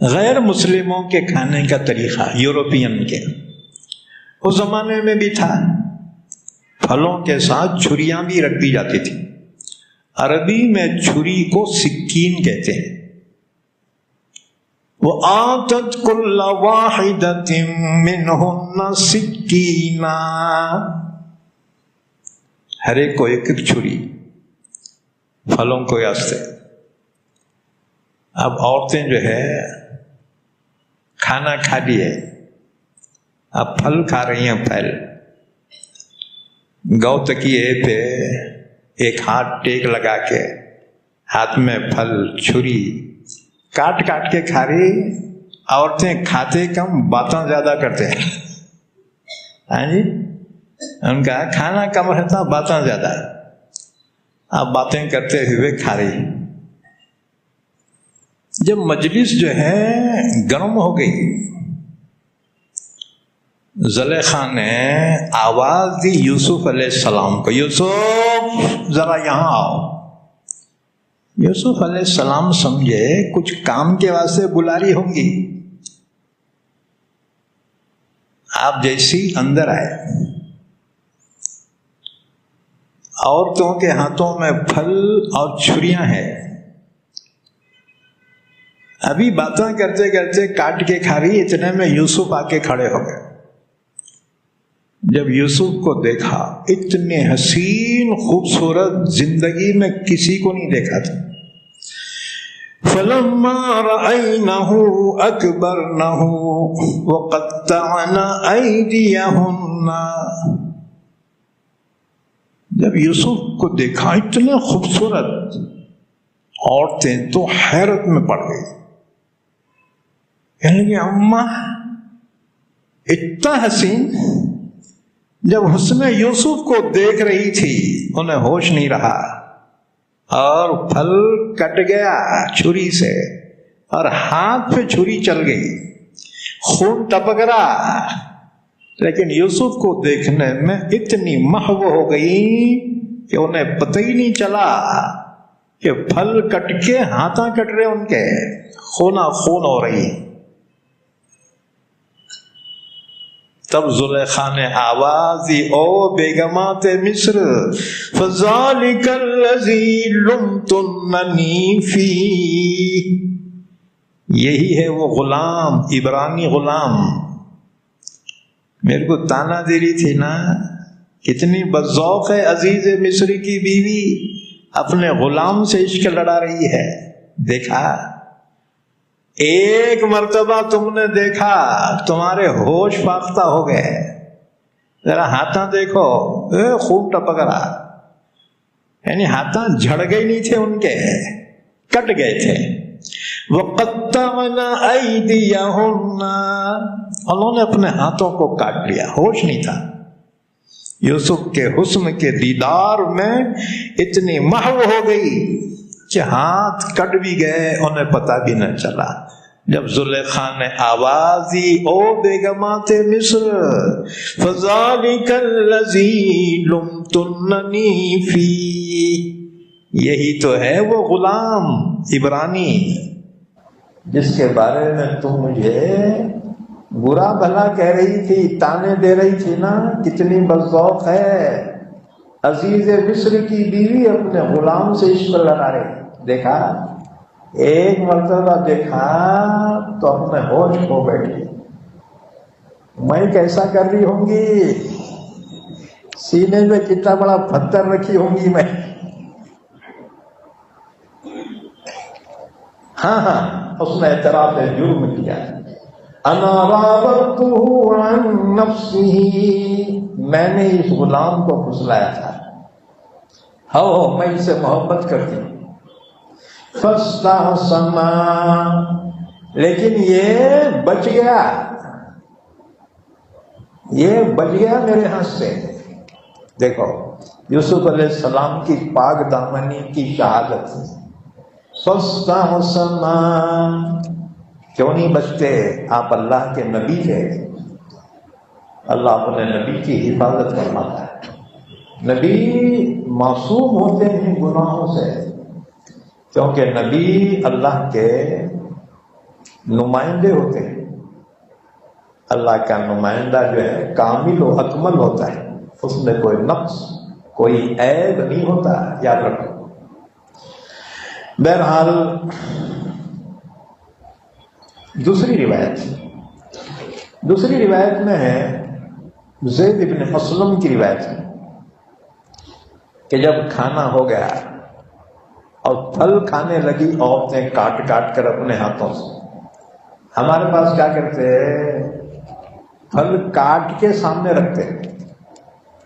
Speaker 2: غیر مسلموں کے کھانے کا طریقہ، یورپین کے، اس زمانے میں بھی تھا. پھلوں کے ساتھ چھریاں بھی رکھ دی جاتی تھی. عربی میں چھری کو سکین کہتے ہیں. وَآتَتْ كُلَّ وَاحِدَةٍ مِّنْهُنَّ سِكِّينًا، ہر ایک کو ایک ایک چھری پھلوں کو واسطے. اب عورتیں جو ہے کھانا کھا لیے، اب پھل کھا رہی ہیں. پھل گو تکیے پہ ایک ہاتھ ٹیک لگا کے، ہاتھ میں پھل، چھری کاٹ کاٹ کے کھا رہی. عورتیں کھاتے کم، باتیں زیادہ کرتے ہیں. ہاں جی، ان کا کھانا کم رہتا، باتیں زیادہ. اب باتیں کرتے ہوئے کھا رہی. جب مجلس جو ہے گرم ہو گئی، زلیخا نے آواز دی یوسف علیہ السلام کو، یوسف ذرا یہاں آؤ. یوسف علیہ السلام سمجھے کچھ کام کے واسطے بلا رہی ہوں گی. آپ جیسی اندر آئے، عورتوں کے ہاتھوں میں پھل اور چھریاں ہیں.
Speaker 1: ابھی باتیں کرتے کرتے کاٹ کے کھا رہی، اتنے میں یوسف آ کے کھڑے ہو گئے۔ جب یوسف کو دیکھا، اتنے حسین خوبصورت زندگی میں کسی کو نہیں دیکھا تھا۔ فَلَمَّا رَأَيْنَهُ أَكْبَرْنَهُ وَقَطَّعْنَ أَيْدِيَهُنَّ، جب یوسف کو دیکھا اتنے خوبصورت، عورتیں تو حیرت میں پڑ گئی، کہنے لگی اماں اتنا حسین۔ جب حسن یوسف کو دیکھ رہی تھی انہیں ہوش نہیں رہا، اور پھل کٹ گیا چھری سے، اور ہاتھ پہ چھری چل گئی، خون ٹپک رہا، لیکن یوسف کو دیکھنے میں اتنی محو ہو گئی کہ انہیں پتہ ہی نہیں چلا کہ پھل کٹ کے ہاتھاں کٹ رہے ان کے، خونا خون ہو رہی۔ تب زلیخا نے آواز دی، او بیگمات مصر، فَذَلِكَ الَّذِي لُمْتُنَّنِي فِيهِ، یہی ہے وہ غلام، عبرانی غلام، میرے کو تانا دے رہی تھی نا، کتنی بذوق ہے عزیز مصری کی بیوی، اپنے غلام سے عشق لڑا رہی ہے۔ دیکھا، ایک مرتبہ تم نے دیکھا تمہارے ہوش فاختہ ہو گئے، ذرا ہاتھاں دیکھو، خوب ٹپک رہا، یعنی ہاتھاں جھڑ گئے نہیں تھے ان کے، کٹ گئے تھے۔ وَقَطَّعْنَ أَيْدِيَهُنَّ، انہوں نے اپنے ہاتھوں کو کاٹ لیا، ہوش نہیں تھا۔ یوسف کے حسن کے دیدار میں اتنی محو ہو گئی کہ ہاتھ کٹ بھی گئے، انہیں پتہ بھی نہ چلا۔ جب زلیخا نے آواز دی، او بیگمات مصر، فَذَلِكَ الَّذِي لُمْتُنَّنِي فِيهِ، یہی تو ہے وہ غلام عبرانی جس کے بارے میں تم مجھے برا بھلا کہہ رہی تھی، تانے دے رہی تھی نا، کتنی بذوق ہے، عزیز مصر کی بیوی اپنے غلام سے عشق لڑا رہی۔ دیکھا، ایک مرتبہ دیکھا تو اپنے ہوش کھو بیٹھی۔ میں کیسا کر رہی ہوں گی، سینے میں کتنا بڑا پتھر رکھی ہوں گی میں۔ ہاں اس نے اعتراف جرم کیا، انا راودته عن نفسه، میں نے اس غلام کو پھسلایا تھا، ہو میں اسے محبت کرتی ہوں۔ فاستحسن، لیکن یہ بچ گیا، یہ بچ گیا میرے ہاتھ سے۔ دیکھو یوسف علیہ السلام کی پاک دامنی کی شہادت۔ فاستحسن، کیوں نہیں بچتے، آپ اللہ کے نبی تھے، اللہ اپنے نبی کی حفاظت فرماتا ہے۔ نبی معصوم ہوتے ہیں گناہوں سے، کیونکہ نبی اللہ کے نمائندے ہوتے ہیں۔ اللہ کا نمائندہ جو ہے کامل و اکمل ہوتا ہے، اس میں کوئی نقص کوئی عیب نہیں ہوتا، یاد رکھو۔ بہرحال دوسری روایت میں ہے، زید بن اسلم کی روایت ہے کہ جب کھانا ہو گیا اور پھل کھانے لگی عورتیں کاٹ کاٹ کر اپنے ہاتھوں سے، ہمارے پاس کیا کرتے ہیں، پھل کاٹ کے سامنے رکھتے ہیں۔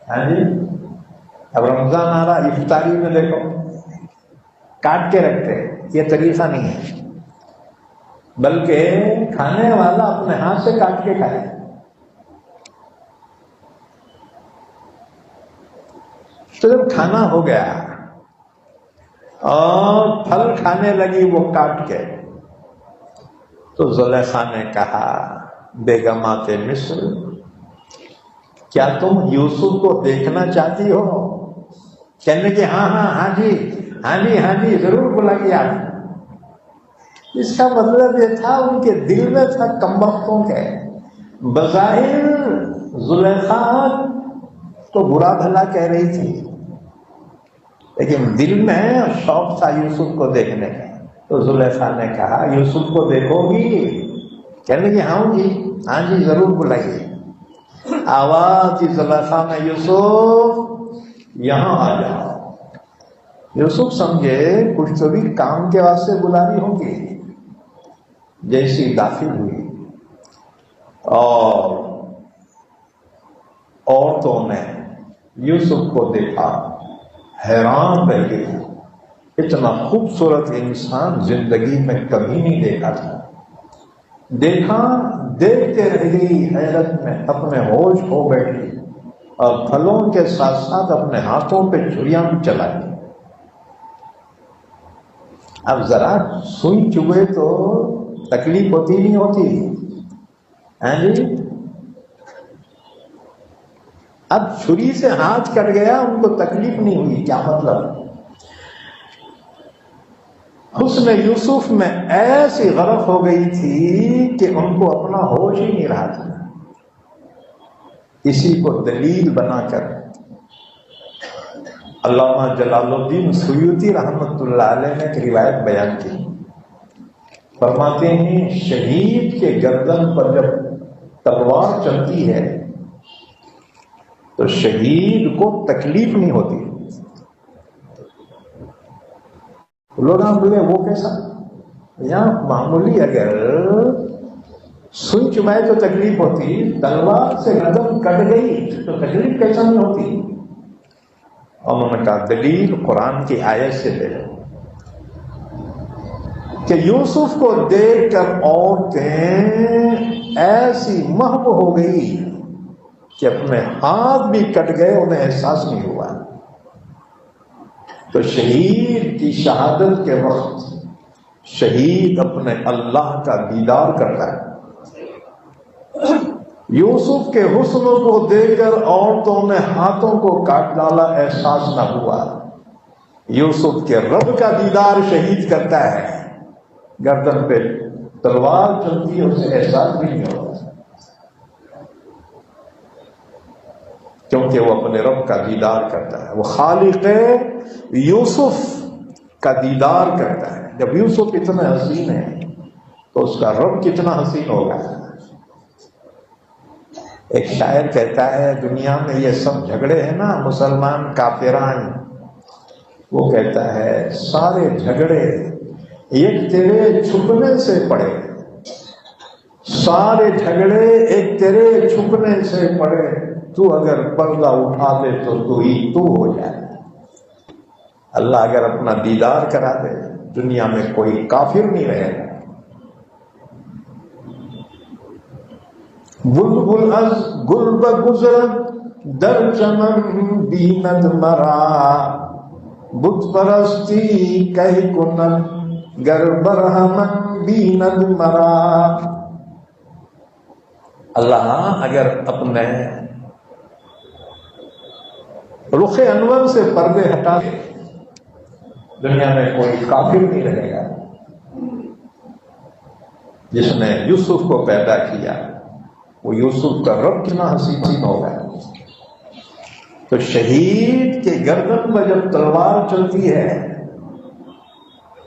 Speaker 1: ہاں جی، اب رمضان آ رہا، افطاری میں دیکھو کاٹ کے رکھتے ہیں، یہ طریقہ نہیں ہے، بلکہ کھانے والا اپنے ہاتھ سے کاٹ کے کھائے۔ تو جب کھانا ہو گیا اور پھل کھانے لگی وہ کاٹ کے، تو زلیخا نے کہا، بیگمات مصر، کیا تم یوسف کو دیکھنا چاہتی ہو؟ کہنے کہ ہاں جی ضرور بلائیے آپ۔ اس کا مطلب یہ تھا ان کے دل میں تھا کم بختوں کے، بظاہر زلیخا تو برا بھلا کہہ رہی تھی، لیکن دل میں شوق تھا یوسف کو دیکھنے کا۔ تو زلیخا نے کہا یوسف کو دیکھو گی؟ کہنے لگی ہاں جی ضرور بلائیے۔ آواز زلیخا میں یوسف یہاں آ جاؤ۔ یوسف سمجھے کچھ تو بھی کام کے واسطے بلا رہی ہوگی۔ جیسی داخل ہوئی اور عورتوں نے یوسف کو دیکھا، حیران رہ گئی۔ اتنا خوبصورت انسان زندگی میں کبھی نہیں دیکھا تھا۔ دیکھا، دیکھتے رہ گئی حیرت میں، اپنے ہوش کھو بیٹھی اور پھلوں کے ساتھ ساتھ اپنے ہاتھوں پہ چھریاں بھی چلائی۔ اب ذرا سوئی چبھے تو تکلیف ہوتی نہیں ہوتی؟ ہاں جی، اب چھری سے ہاتھ کٹ گیا، ان کو تکلیف نہیں ہوئی، کیا مطلب؟ حسن یوسف میں ایسی غرق ہو گئی تھی کہ ان کو اپنا ہوش ہی نہیں رہا تھا۔ اسی کو دلیل بنا کر علامہ جلال الدین سیوطی رحمۃ اللہ علیہ نے ایک روایت بیان کی۔ فرماتے ہیں شہید کے گردن پر جب تلوار چلتی ہے تو شہید کو تکلیف نہیں ہوتی۔ لوگ بولے وہ کیسا؟ یہاں معمولی اگر سوئی چبھائے تو تکلیف ہوتی، تلوار سے گردن کٹ گئی تو تکلیف کیسا نہیں ہوتی؟ اور انہوں نے کہا دلیل قرآن کی آیت سے لے لو کہ یوسف کو دیکھ کر عورتیں ایسی محو ہو گئی کہ اپنے ہاتھ بھی کٹ گئے، انہیں احساس نہیں ہوا۔ تو شہید کی شہادت کے وقت شہید اپنے اللہ کا دیدار کرتا ہے۔ یوسف کے حسن کو دیکھ کر عورتوں نے ہاتھوں کو کاٹ ڈالا، احساس نہ ہوا۔ یوسف کے رب کا دیدار شہید کرتا ہے، گردن پہ تلوار چلتی ہے، اسے احساس بھی نہیں ہوتا، کیونکہ وہ اپنے رب کا دیدار کرتا ہے۔ وہ خالق یوسف کا دیدار کرتا ہے۔ جب یوسف اتنا حسین ہے تو اس کا رب کتنا حسین ہوگا۔ ایک شاعر کہتا ہے دنیا میں یہ سب جھگڑے ہیں نا مسلمان کافران، وہ کہتا ہے سارے جھگڑے ایک تیرے چھپنے سے پڑے، سارے جھگڑے ایک تیرے چھپنے سے پڑے، تو اگر پردہ اٹھا دے تو ہی تو ہو جائے۔ اللہ اگر اپنا دیدار کرا دے دنیا میں کوئی کافر نہیں رہے گا۔ بلبل از گل بگذرد در چمن بیند مرا، بت پرستی کہہ کند گر برہمن بیند مرا۔ اللہ اگر اپنے رخ انور سے پردے ہٹا دے دنیا میں کوئی کافر نہیں رہے گا۔ جس نے یوسف کو پیدا کیا وہ یوسف کا رب کتنا حسین ہوگا۔ تو شہید کے گردن میں جب تلوار چلتی ہے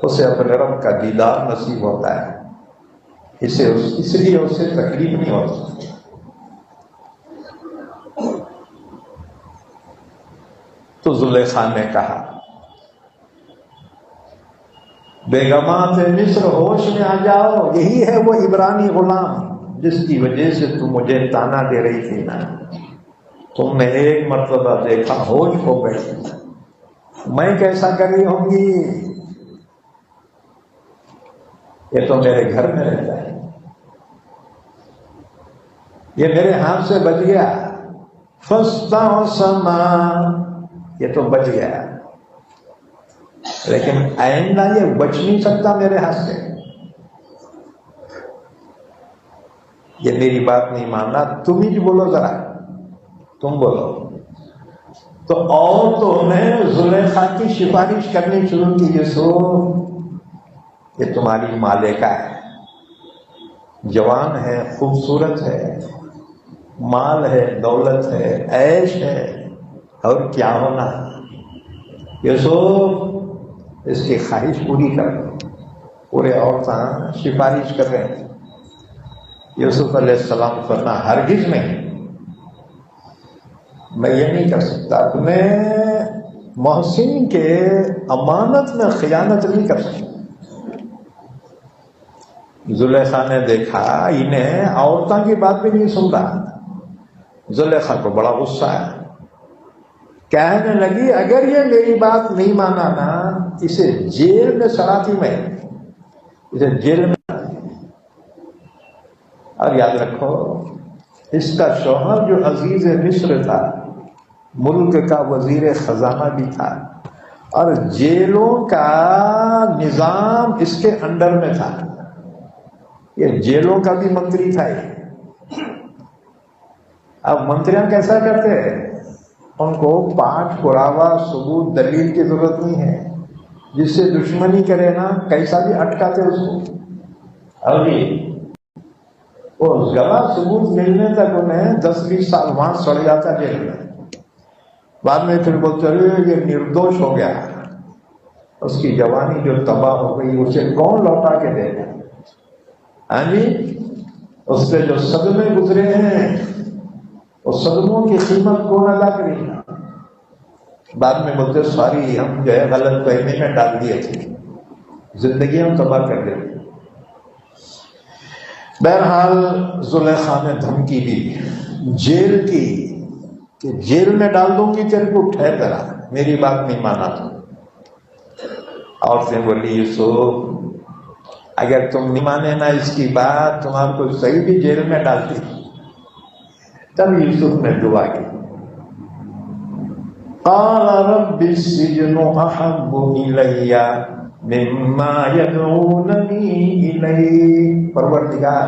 Speaker 1: اسے اپنے رب کا دیدار نصیب ہوتا ہے، اس لیے اسے تکلیف نہیں ہوتی۔ تو زلیخا نے کہا بیگمات مصر ہوش میں آ جاؤ، یہی ہے وہ عبرانی غلام جس کی وجہ سے تم مجھے تانا دے رہی تھی نا، تم نے ایک مرتبہ دیکھا ہوش کھو گئی، میں کیسا کر رہی ہوں گی؟ یہ تو میرے گھر میں رہتا ہے، یہ میرے ہاتھ سے بچ گیا، فاستعصما، یہ تو بچ گیا، لیکن آئندہ یہ بچ نہیں سکتا میرے ہاتھ سے۔ یہ میری بات نہیں ماننا، تم ہی بولو، ذرا تم بولو۔ تو عورتوں نے زلیخا کی سفارش کرنی شروع کی، یوسف یہ تمہاری مالکہ ہے، جوان ہے، خوبصورت ہے، مال ہے، دولت ہے، عیش ہے، اور کیا ہونا، یوسف اس کی خواہش پوری کر دو۔ پورے عورتیں سفارش کر رہے ہیں. یوسف علیہ السلام فرما ہرگز نہیں، میں یہ نہیں کر سکتا، اپنے محسن کے امانت میں خیانت نہیں کر سکتا. زلیخا نے دیکھا انہیں عورتوں کی بات بھی نہیں سن رہا. زلیخا کو بڑا غصہ ہے، کہنے لگی اگر یہ میری بات نہیں مانا نا اسے جیل میں سڑاتی میں، اسے جیل میں. اور یاد رکھو اس کا شوہر جو عزیز مصر تھا، ملک کا وزیر خزانہ بھی تھا، اور جیلوں کا نظام اس کے انڈر میں تھا. یہ جیلوں کا بھی منتری تھا. اب منتریاں کیسا کرتے ہیں؟ ان کو پاٹ پراوا ثبوت دلیل کی ضرورت نہیں ہے، جس سے دشمنی کرے نا کیسا بھی اٹکاتے اس کو. ابھی وہ گواہ ثبوت ملنے تک انہیں 10-20 سال وہاں سڑ جاتا جیل میں. بعد میں پھر بولتے رہے یہ نردوش ہو گیا، اس کی جوانی جو تباہ ہو گئی اسے کون لوٹا کے دے گا؟ ہاں جی، اس سے جو صدمے گزرے ہیں اس صدموں کی قیمت کون ادا کرے گا؟ بعد میں بولتے سوری ہم جو ہے غلط فہمی میں ڈال دیے تھے، زندگی ہم تباہ کر دیں. بہرحال زلیخا نے دھمکی دی جیل کی کہ جیل میں ڈال دوں گی تیرے کو، ٹھہر کرا میری بات نہیں مانا تو. عورتیں بولی یوسف اگر تم نہیں مانے نا اس کی بات تمہارے کو صحیح بھی جیل میں ڈالتی. تب یوسف نے دعا کی، قال رب السجن احب الی مما یدعوننی الیہ. پروردگار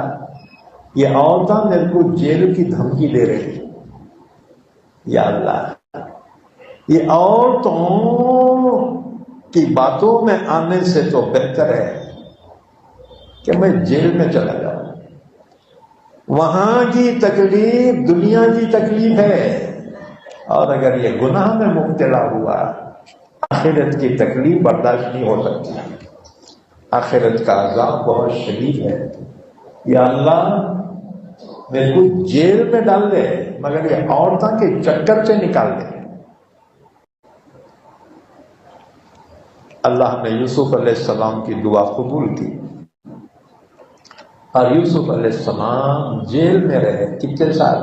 Speaker 1: یہ عورتیں میرے کو جیل کی دھمکی دے رہی، یا اللہ یہ عورتوں کی باتوں میں آنے سے تو بہتر ہے کہ میں جیل میں چلا جاؤں. وہاں کی تکلیف دنیا کی تکلیف ہے، اور اگر یہ گناہ میں مبتلا ہوا آخرت کی تکلیف برداشت نہیں ہو سکتی. آخرت کا عذاب بہت شدید ہے. یا اللہ میرے کو جیل میں ڈال دے مگر یہ عورتوں کے چکر سے نکال دے. اللہ نے یوسف علیہ السلام کی دعا قبول کی اور یوسف علیہ السلام جیل میں رہے. کتنے سال؟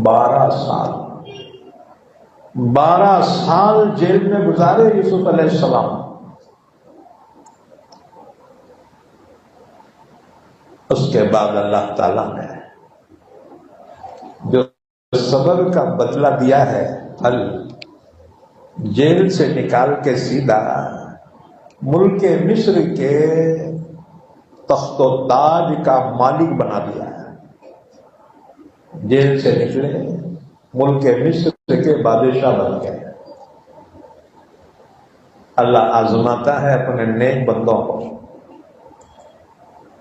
Speaker 1: 12 سال. 12 سال جیل میں گزارے یوسف علیہ السلام. اس کے بعد اللہ تعالیٰ نے جو صبر کا بدلہ دیا ہے پھل، جیل سے نکال کے سیدھا ملک مصر کے تخت و تاج کا مالک بنا دیا ہے. جیل سے نکلے ملک مصر کے بادشاہ بن گئے. اللہ آزماتا ہے اپنے نیک بندوں کو،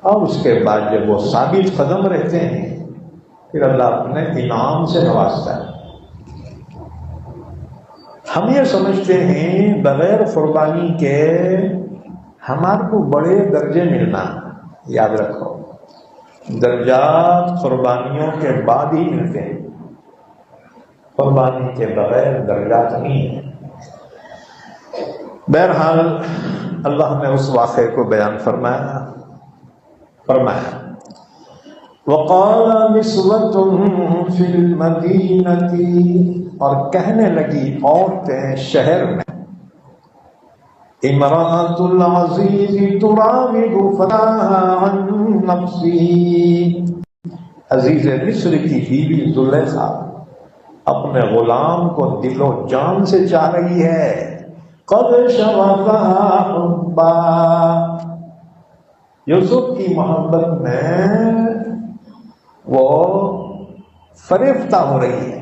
Speaker 1: اور اس کے بعد جب وہ ثابت قدم رہتے ہیں پھر اللہ اپنے انعام سے نوازتا ہے. ہم یہ سمجھتے ہیں بغیر قربانی کے ہمارے کو بڑے درجے ملنا. یاد رکھو درجات قربانیوں کے بعد ہی ملتے ہیں، قربانی کے بغیر درجات نہیں ہیں. بہرحال اللہ نے اس واقعے کو بیان فرمایا وَقَالَ نِسْوَةٌ فِي الْمَدِينَةِ، اور کہنے لگی عورتیں شہر میں، امرأة العزیز تراود فتاها عن نفسه، عزیز مصر کی بیوی زلیخا اپنے غلام کو دل و جان سے چاہ رہی ہے. قد شغفها حبا، یوسف کی محبت میں وہ فریفتہ ہو رہی ہے.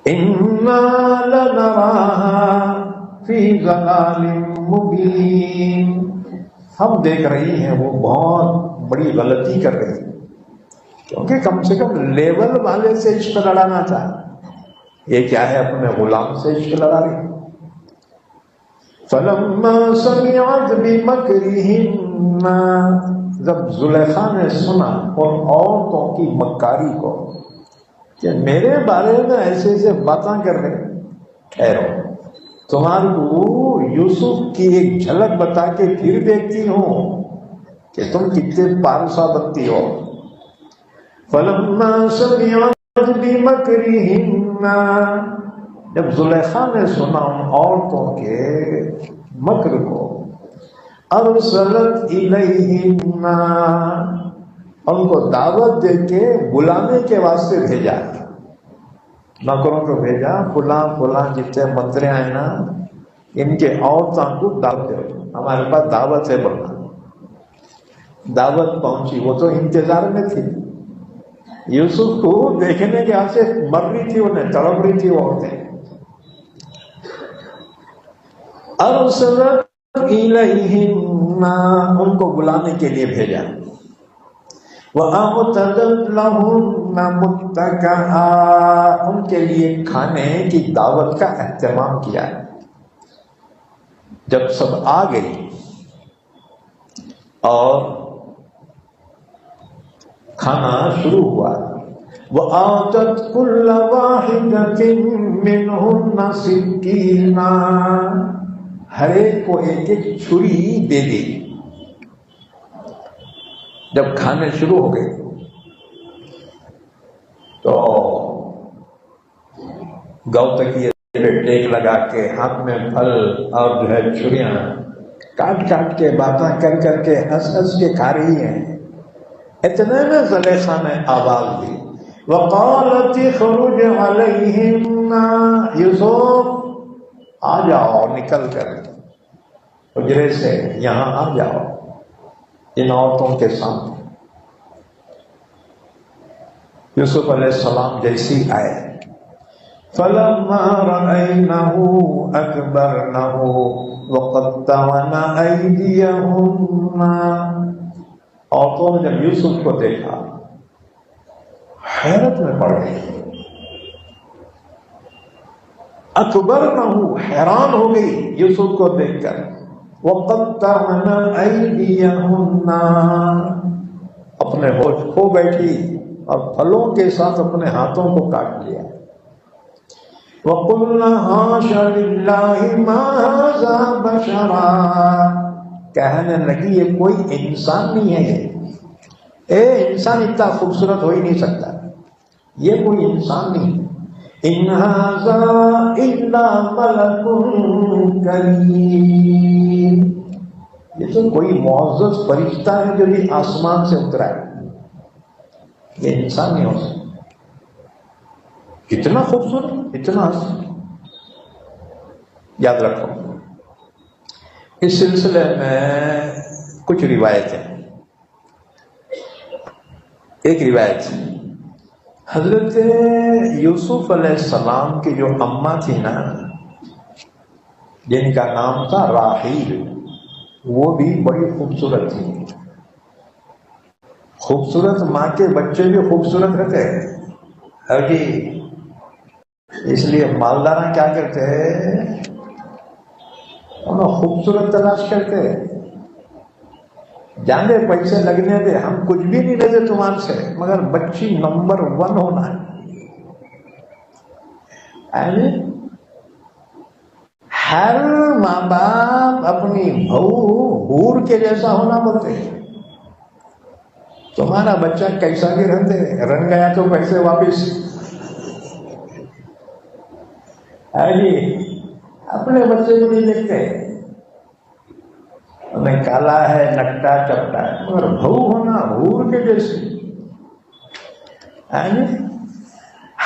Speaker 1: اِنَّا لَنَرَاهَا فِي ضَلَالٍ مُبِينٍ، ہم دیکھ رہی ہیں وہ بہت بڑی غلطی کر رہی ہے، کیونکہ کم سے کم لیول والے سے عشق لڑانا تھا. یہ کیا ہے اپنے غلام سے عشق لڑا رہی. فلما سمعت بمکرہن، جب زلیخا نے سنا ان عورتوں کی مکاری کو کہ میرے بارے میں ایسے ایسے باتیں کر رہے، ٹھہرو، تمہارے کو یوسف کی ایک جھلک بتا کے پھر دیکھتی ہوں کہ تم کتنے پارسا بنتی ہو۔ فلما سمعت بمکرہن، جب زلیخا نے سنا ان عورتوں کے مکر کو، ارسلت الیہن، ان کو دعوت دے کے بلانے کے واسطے بھیجا، نوکروں کو بھیجا، فلاں فلاں جتنے منتری ہیں نا ان کے عورتوں کو دعوت دے، ہمارے پاس دعوت ہے بولنا۔ دعوت پہنچی، وہ تو انتظار میں تھی، یوسف کو دیکھنے کے آسے مر رہی تھی، انہیں تڑپ رہی تھی وہ عورتیں۔ ارسلت الیہن، ان کو بلانے کے لیے بھیجا۔ وَأَعْتَدَتْ لَهُنَّ مُتَّكَئًا، ان کے لیے کھانے کی دعوت کا اہتمام کیا۔ جب سب آ گئی اور کھانا شروع ہوا، وَآتَتْ كُلَّ وَاحِدَةٍ مِّنْهُنَّ سِكِّينًا، ہر ایک کو ایک ایک چھری دے دی۔ جب کھانے شروع ہو گئے تو گو تکیے پہ ٹیک لگا کے ہاتھ میں پھل اور جو ہے چھریاں کاٹ کاٹ کے باتیں کر کر کے ہنس ہنس کے کھا رہی ہیں۔ اتنے میں زلیخا نے آواز دی، وقالت اخرج علیہن، یوسف آ جاؤ نکل کر حجرے سے یہاں آ جاؤ ان عورتوں کے سامنے۔ یوسف علیہ السلام جیسی آئے، فلما رأینہ اکبرنہ وقطعن ایدیہن، عورتوں نے جب یوسف کو دیکھا حیرت میں پڑ گئی، اکبرنہ حیران ہو گئی یوسف کو دیکھ کر، وقطعن ایدیہن اپنے ہوش کھو بیٹھی اور پھلوں کے ساتھ اپنے ہاتھوں کو کاٹ لیا۔ وَقُلْنَا حَاشَ لِلَّهِ مَا هَذَا بَشَرًا، کہنے لگی یہ کوئی انسان نہیں ہے، انسان اتنا خوبصورت ہو ہی نہیں سکتا، یہ کوئی انسان نہیں، إِنْ هَذَا إِلَّا مَلَكٌ كَرِيمٌ، یہ تو کوئی معزز فرشتہ ہے جو بھی آسمان سے اترا ہے، یہ انسان نہیں ہو سکتا، اتنا خوبصورت اتنا حسین۔ یاد رکھو اس سلسلے میں کچھ روایتیں، ایک روایت حضرت یوسف علیہ السلام کی جو اماں تھی نا، جن کا نام تھا راحیل، وہ بھی بڑی خوبصورت تھی۔ خوبصورت ماں کے بچے بھی خوبصورت رہتے ہیں جی، اس لیے مالدارہ کیا کرتے ہیں، انہیں خوبصورت تلاش کرتے ہیں، جانے پیسے لگنے دے، ہم کچھ بھی نہیں لیتے تمہارے سے، مگر بچی نمبر 1 ہونا ہے۔ ہر ماں باپ اپنی بہو حور کے جیسا ہونا بولتے ہیں، تمہارا بچہ کیسا بھی رہتے، رن گیا تو پیسے واپس، جی اپنے بچے کو نہیں دیکھتے، انہیں کالا ہے نکٹا چپٹا ہے، مگر بہو ہونا حور کے جیسی،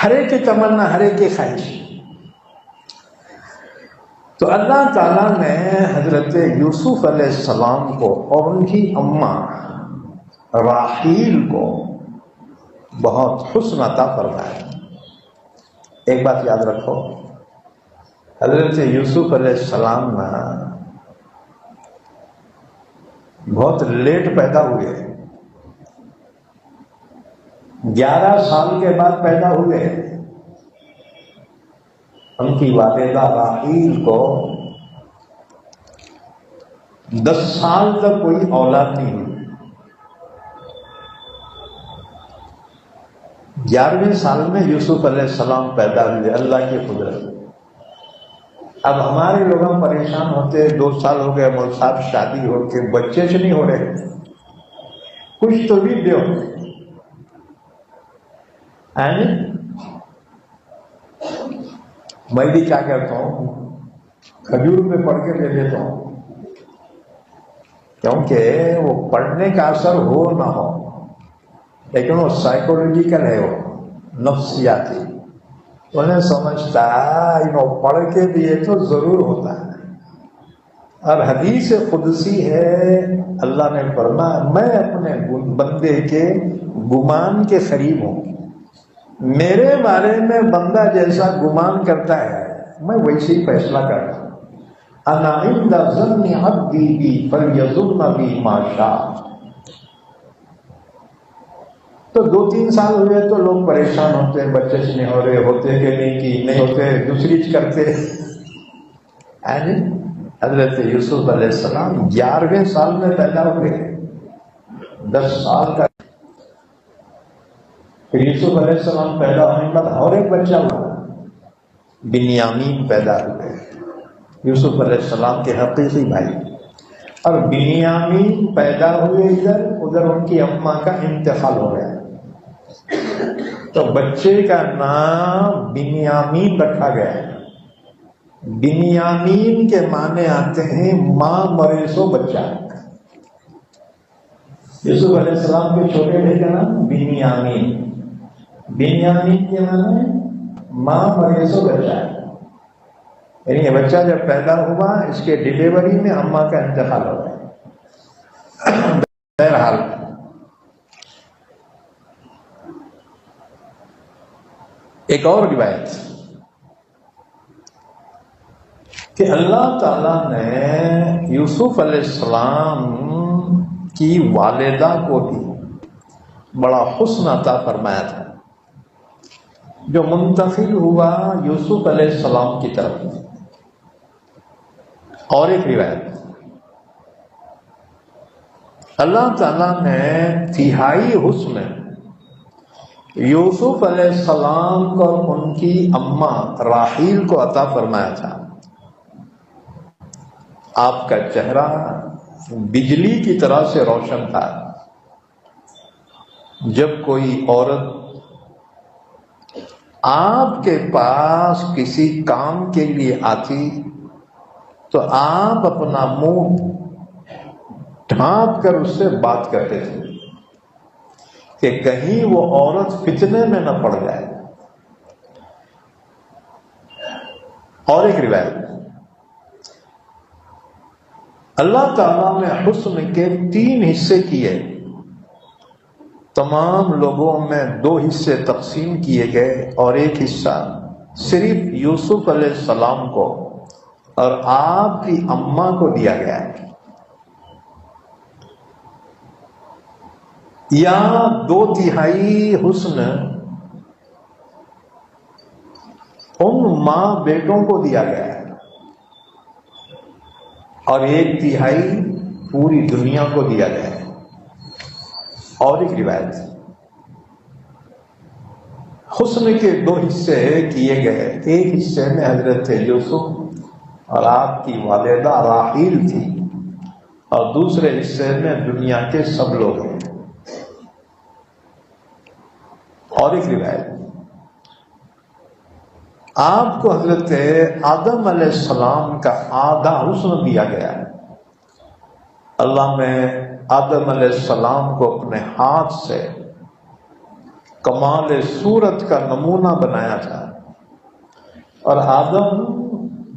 Speaker 1: ہر ایک کی تمنا، ہر ایک کی خواہش۔ تو اللہ تعالیٰ نے حضرت یوسف علیہ السلام کو اور ان کی اماں راحیل کو بہت حسن عطا فرمایا۔ ایک بات یاد رکھو، حضرت یوسف علیہ السلام بہت لیٹ پیدا ہوئے، 11 سال کے بعد پیدا ہوئے۔ ان کی والدہ راحیل کو 10 سال تک کوئی اولاد نہیں ہوئی، 11ویں سال میں یوسف علیہ السلام پیدا ہوئے، اللہ کی قدرت۔ اب ہمارے لوگ پریشان ہوتے، 2 سال ہو گئے مول صاحب شادی ہو کے بچے سے نہیں ہو رہے، کچھ تو بھی دو۔ میں بھی کیا کرتا ہوں، کھجور پہ پڑھ کے دے دیتا ہوں، کیونکہ وہ پڑھنے کا اثر ہو نہ ہو، لیکن وہ سائیکولوجیکل ہے، وہ نفسیاتی، انہیں سمجھتا انہوں پڑھ کے دیے تو ضرور ہوتا ہے۔ اور حدیث قدسی ہے، اللہ نے فرمایا میں اپنے بندے کے گمان کے قریب ہوں، میرے بارے میں بندہ جیسا گمان کرتا ہے میں ویسے ہی فیصلہ کرتا ہوں۔ انا عند ظن عبدی بی فلیظن بی ما شاء۔ تو 2-3 سال ہوئے تو لوگ پریشان ہوتے، بچے سے نہیں ہو رہے، ہوتے کہ نہیں ہوتے، دوسری کرتے۔ حضرت یوسف علیہ السلام 11ویں سال میں پیدا ہوئے، 10 سال کا۔ پھر یوسف علیہ السلام پیدا ہونے کے بعد اور ایک بچہ ہوا، بنیامین پیدا ہوئے، یوسف علیہ السلام کے حقیقی بھائی۔ اور بنیامین پیدا ہوئے ادھر ان کی اماں کا انتقال ہو گیا، تو بچے کا نام بنیامین رکھا گیا ہے۔ بنیامین کے معنی آتے ہیں ماں مرے سو بچہ۔ یوسف علیہ السلام کے چھوٹے بھائی کا نام بنیامین، بنیامین کے معنی ماں مرے سو بچہ، یعنی یہ بچہ جب پیدا ہوا اس کے ڈیلیوری میں اماں کا انتقال ہو گیا۔ بہرحال ایک اور روایت کہ اللہ تعالیٰ نے یوسف علیہ السلام کی والدہ کو بھی بڑا حسن عطا فرمایا تھا، جو منتقل ہوا یوسف علیہ السلام کی طرف۔ اور ایک روایت، اللہ تعالیٰ نے تہائی حسن یوسف علیہ السلام کو ان کی اماں راحیل کو عطا فرمایا تھا۔ آپ کا چہرہ بجلی کی طرح سے روشن تھا، جب کوئی عورت آپ کے پاس کسی کام کے لیے آتی تو آپ اپنا منہ ڈھانپ کر اس سے بات کرتے تھے کہ کہیں وہ عورت فتنے میں نہ پڑ جائے۔ اور ایک روایت، اللہ تعالیٰ نے حسن کے 3 حصے کیے، تمام لوگوں میں 2 حصے تقسیم کیے گئے اور ایک حصہ صرف یوسف علیہ السلام کو اور آپ کی اماں کو دیا گیا ہے، یا 2/3 حسن ان ماں بیٹوں کو دیا گیا ہے اور 1/3 پوری دنیا کو دیا گیا ہے۔ اور ایک روایت، حسن کے 2 حصے کیے گئے، ایک حصے میں حضرت یوسف اور آپ کی والدہ راحیل تھی اور دوسرے حصے میں دنیا کے سب لوگ ہیں۔ اور ایک روایت، آپ کو حضرت آدم علیہ السلام کا آدھا حسن دیا گیا ہے۔ اللہ نے آدم علیہ السلام کو اپنے ہاتھ سے کمال صورت کا نمونہ بنایا تھا، اور آدم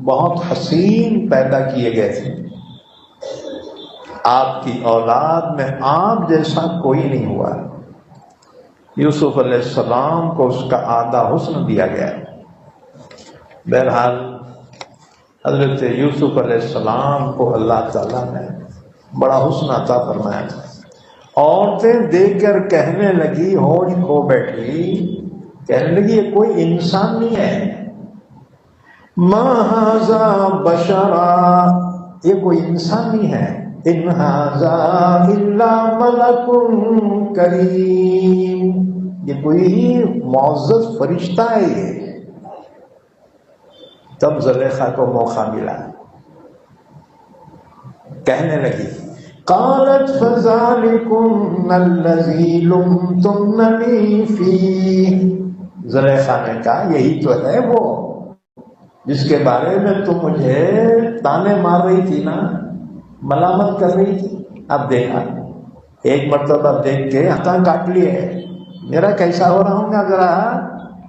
Speaker 1: بہت حسین پیدا کیے گئے تھے۔ آپ کی اولاد میں آپ جیسا کوئی نہیں ہوا۔ یوسف علیہ السلام کو اس کا آدھا حسن دیا گیا۔ بہرحال حضرت یوسف علیہ السلام کو اللہ تعالیٰ نے بڑا حسن عطا فرمایا تھا۔ عورتیں دیکھ کر کہنے لگی، ہوش کھو بیٹھی، کہنے لگی یہ کوئی انسان نہیں ہے، ما ھذا بشرا، یہ کوئی انسان نہیں ہے، ان ھذا الا ملک کریم، یہ کوئی معزز فرشتہ ہے یہ۔ تب زلیخا کو موقع ملا، کہنے لگی قالت فذلکن الذی لمتننی فیہ، زلیخا نے کہا یہی تو ہے وہ جس کے بارے میں تم مجھے تانے مار رہی تھی نا، ملامت کر رہی تھی۔ اب دیکھا، ایک مرتبہ دیکھ کے ہاتھ کاٹ لیے، میرا کیسا ہو رہا ہوں گا ذرا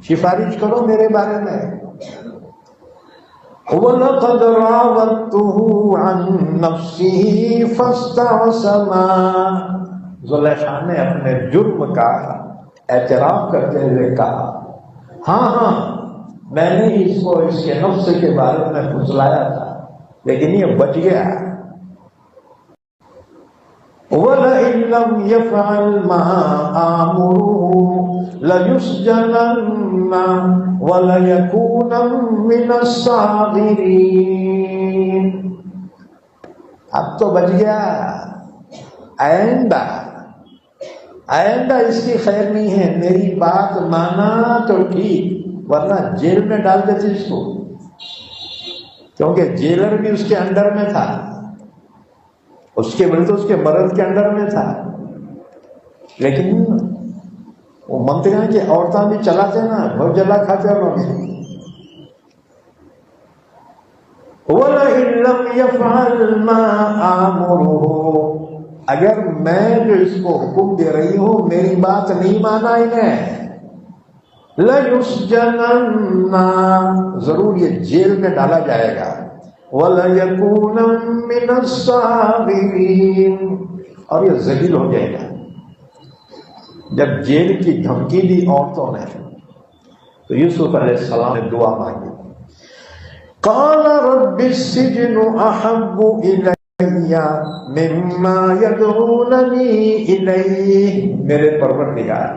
Speaker 1: سفارش کرو میرے بارے میں۔ وَلَقَدْ رَاوَدتُّهُ عَن نَفْسِهِ فَاسْتَعْصَمَا، زلیخا نے اپنے جرم کا اعتراف کرتے ہوئے کہا ہاں میں نے اس کو اس کے نفس کے بارے میں پھسلایا تھا لیکن یہ بچ گیا۔ وَلَئِن لَّمْ يَفْعَلْ مَا آمُرُهُ لَيُسْجَنَنَّ وَلَيَكُونًا مِّنَ الصَّاغِرِينَ، اب تو بچ گیا، آئندہ اس کی خیر نہیں ہے، میری بات مانا تو ٹھیک، ورنہ جیل میں ڈال دیتے اس کو، کیونکہ جیلر بھی اس کے انڈر میں تھا، اس کے بلکہ اس کے مرد کے انڈر میں تھا، لیکن وہ منطقہ کی عورتیں بھی چلاتے نا، بہت جلا کھاتے لوگ۔ وَلَئِن لَّمْ يَفْعَلْ مَا آمُرُهُ، اگر میں جو اس کو حکم دے رہی ہوں میری بات نہیں مانا انہیں، لَيُسْجَنَنَّ، ضرور یہ جیل میں ڈالا جائے گا، وَلَيَكُونًا مِّنَ الصَّاغِرِينَ، اور یہ ذلیل ہو جائے گا۔ جب جیل کی دھمکی دی عورتوں نے تو یوسف علیہ السلام نے دعا مانگی، قَالَ رَبِّ السِّجْنُ أَحَبُّ إِلَيَّ مِمَّا يَدْعُونَنِي إِلَيْهِ، میرے پروردگار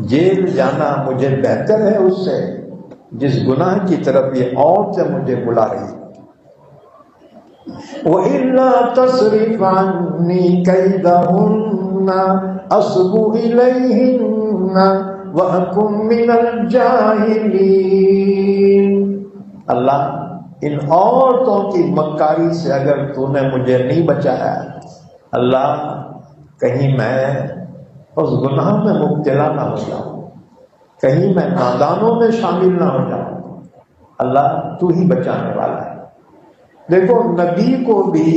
Speaker 1: جیل جانا مجھے بہتر ہے اس سے جس گناہ کی طرف یہ عورتیں مجھے بلا رہی ہیں۔ وَإِلَّا تَصْرِفْ عَنِّي كَيْدَهُنَّ أَصْبُ إِلَيْهِنَّ وَأَكُن مِّنَ الْجَاهِلِينَ، اللہ ان عورتوں کی مکاری سے اگر تو نے مجھے نہیں بچایا، اللہ کہیں میں اس گناہ میں مبتلا نہ ہو جاؤں، کہیں میں نادانوں میں شامل نہ ہو جاؤں، اللہ تو ہی بچانے والا ہے۔ دیکھو نبی کو بھی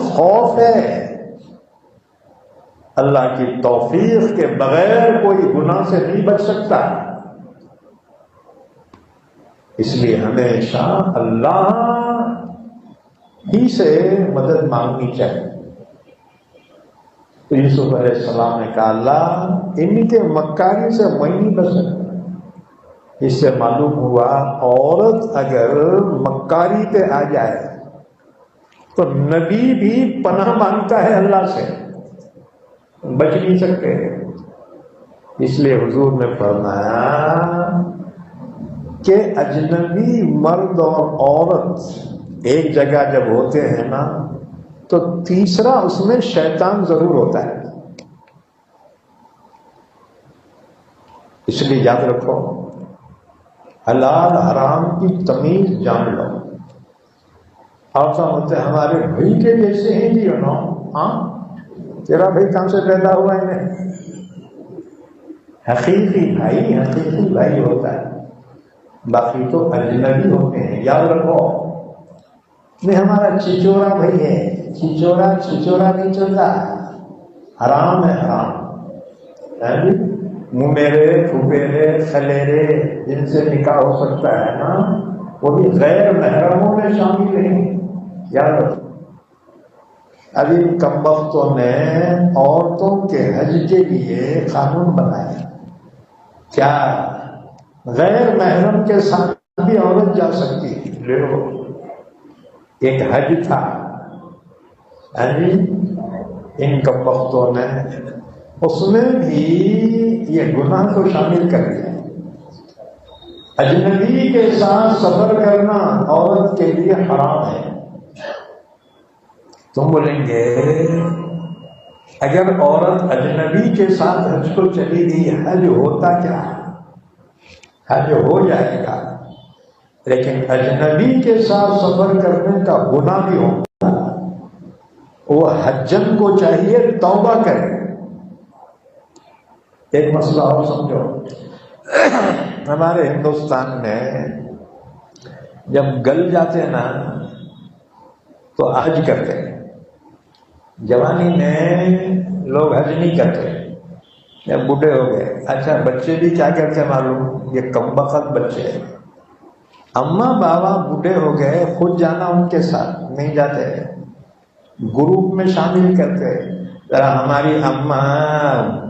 Speaker 1: خوف ہے، اللہ کی توفیق کے بغیر کوئی گناہ سے نہیں بچ سکتا، اس لیے ہمیشہ اللہ ہی سے مدد مانگنی چاہیے۔ تو یوسف علیہ السلام نے کہا اللہ ان کے مکاری سے میں نہیں بچ سکتا۔ اس سے معلوم ہوا عورت اگر مکاری پہ آ جائے تو نبی بھی پناہ مانگتا ہے اللہ سے، بچ نہیں سکتے۔ اس لیے حضور نے فرمایا کہ اجنبی مرد اور عورت ایک جگہ جب ہوتے ہیں نا تو تیسرا اس میں شیطان ضرور ہوتا ہے، اس لیے یاد رکھو حلال حرام کی تمیز جان لو۔ ہوتے ہمارے بھائی کے جیسے ہیں جی نا، ہاں تیرا بھائی کہاں سے پیدا ہوا ہے؟ حقیقی بھائی ہوتا ہے، باقی تو اجنبی ہوتے ہیں۔ یاد رکھو نہیں ہمارا چچورا بھائی ہے، چچورا نہیں چلتا، حرام ہے حرام، میرے پھوپھیرے خلیرے جن سے نکاح ہو سکتا ہے نا وہ بھی غیر محرموں میں شامل نہیں۔ یاد رکھو ابھی کم وقتوں نے عورتوں کے حج کے لیے قانون بنایا، کیا غیر محرم کے ساتھ بھی عورت جا سکتی ہے؟ ایک حج تھا، ان کم وقتوں نے اس میں بھی یہ گناہ کو شامل کر دیا۔ اجنبی کے ساتھ سفر کرنا عورت کے لیے حرام ہے، تم بولیں گے اگر عورت اجنبی کے ساتھ حج کو چلی گئی، حج ہوتا کیا ہے؟ حج ہو جائے گا، لیکن اجنبی کے ساتھ سفر کرنے کا گناہ بھی ہوگا۔ وہ حجن کو چاہیے توبہ کرے۔ ایک مسئلہ اور سمجھو، ہمارے ہندوستان میں جب گل جاتے نا تو حج کرتے ہیں، جوانی میں لوگ حج نہیں کرتے، جب بوڑھے ہو گئے۔ اچھا بچے بھی کیا کرتے معلوم؟ یہ کم بخت بچے، اماں بابا بوڑھے ہو گئے، خود جانا ان کے ساتھ نہیں جاتے، گروپ میں شامل کرتے، ذرا ہماری اماں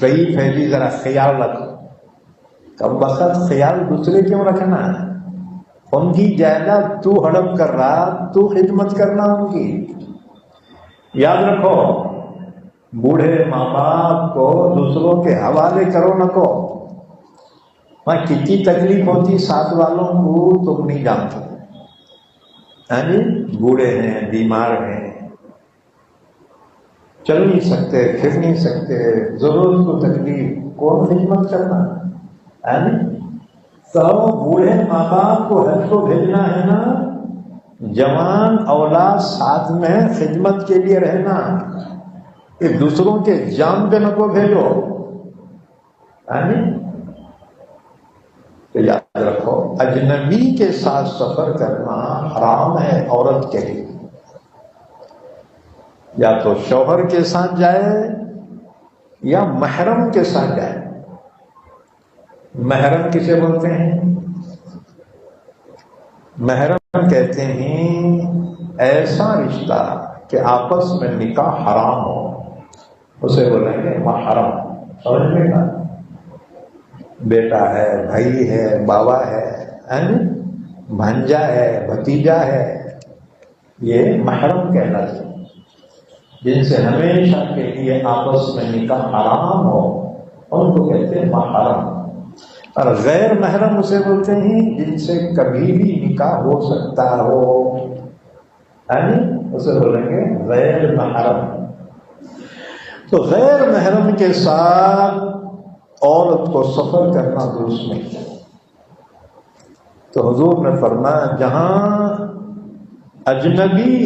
Speaker 1: ضعیف ہے جی، ذرا خیال رکھو۔ کم بخت خیال دوسرے کیوں رکھنا؟ ان کی جائیداد تو ہڑپ کر رہا، تو خدمت کرنا ان کی۔ یاد رکھو، بوڑھے ماں باپ کو دوسروں کے حوالے کرو نہ کو۔ وہاں کتنی تکلیف ہوتی ساتھ والوں کو تم نہیں جانتے۔ ہاں جی، بوڑھے ہیں، بیمار ہیں، چل نہیں سکتے، پھر نہیں سکتے، ضرورت کو تکلیف، کون خدمت کرنا ہے؟ تو بوڑھے ماں باپ کو حج کو بھیجنا ہے نا، جوان اولاد ساتھ میں خدمت کے لیے رہنا، کہ دوسروں کے جان پہ نہ کو بھیجو۔ تو یاد رکھو، اجنبی کے ساتھ سفر کرنا حرام ہے عورت کے لیے۔ یا تو شوہر کے ساتھ جائے یا محرم کے ساتھ جائے۔ محرم کسے بولتے ہیں؟ محرم کہتے ہیں ایسا رشتہ کہ آپس میں نکاح حرام ہو، اسے بولیں گے محرم۔ سمجھ میں نا؟ بیٹا ہے، بھائی ہے، بابا ہے، بھانجا ہے، بھتیجا ہے، یہ محرم کہلاتے ہیں، جن سے ہمیشہ کے لیے آپس میں نکاح حرام ہو، ان کو کہتے ہیں محرم۔ اور غیر محرم اسے بولتے ہیں جن سے کبھی بھی نکاح ہو سکتا ہو، اسے بولیں گے غیر محرم۔ تو غیر محرم کے ساتھ عورت کو سفر کرنا درست نہیں۔ تو حضور نے فرمایا جہاں اجنبی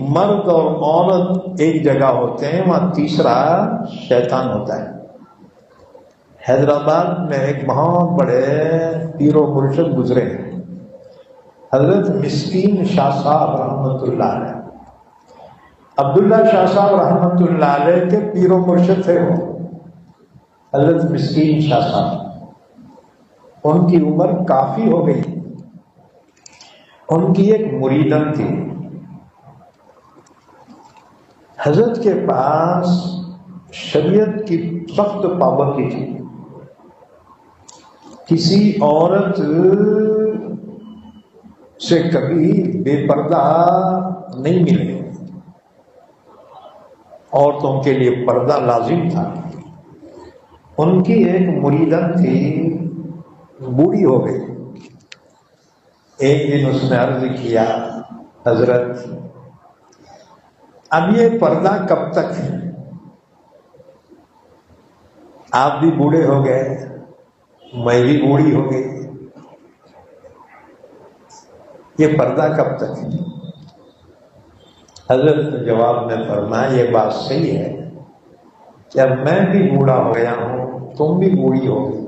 Speaker 1: مرد اور عورت ایک جگہ ہوتے ہیں، وہاں تیسرا شیطان ہوتا ہے۔ حیدرآباد میں ایک بہت بڑے پیر و مرشد گزرے ہیں، حضرت مسکین شاہ صاحب رحمۃ اللہ علیہ۔ عبداللہ شاہ صاحب رحمۃ اللہ علیہ کے پیر و مرشد تھے وہ، حضرت مسکین شاہ صاحب۔ ان کی عمر کافی ہو گئی، ان کی ایک مریدن تھی، حضرت کے پاس شریعت کی سخت پابندی تھی، کسی عورت سے کبھی بے پردہ نہیں ملے، عورتوں کے لیے پردہ لازم تھا۔ ان کی ایک مریدن تھی، بوڑھی ہو گئی۔ ایک دن اس نے عرض کیا حضرت اب یہ پردہ کب تک ہے؟ آپ بھی بوڑھے ہو گئے، میں بھی بوڑھی ہو گئی، یہ پردہ کب تک ہے؟ حضرت نے جواب میں فرمایا یہ بات صحیح ہے کہ اب میں بھی بوڑھا ہو گیا ہوں، تم بھی بوڑھی ہو گئی،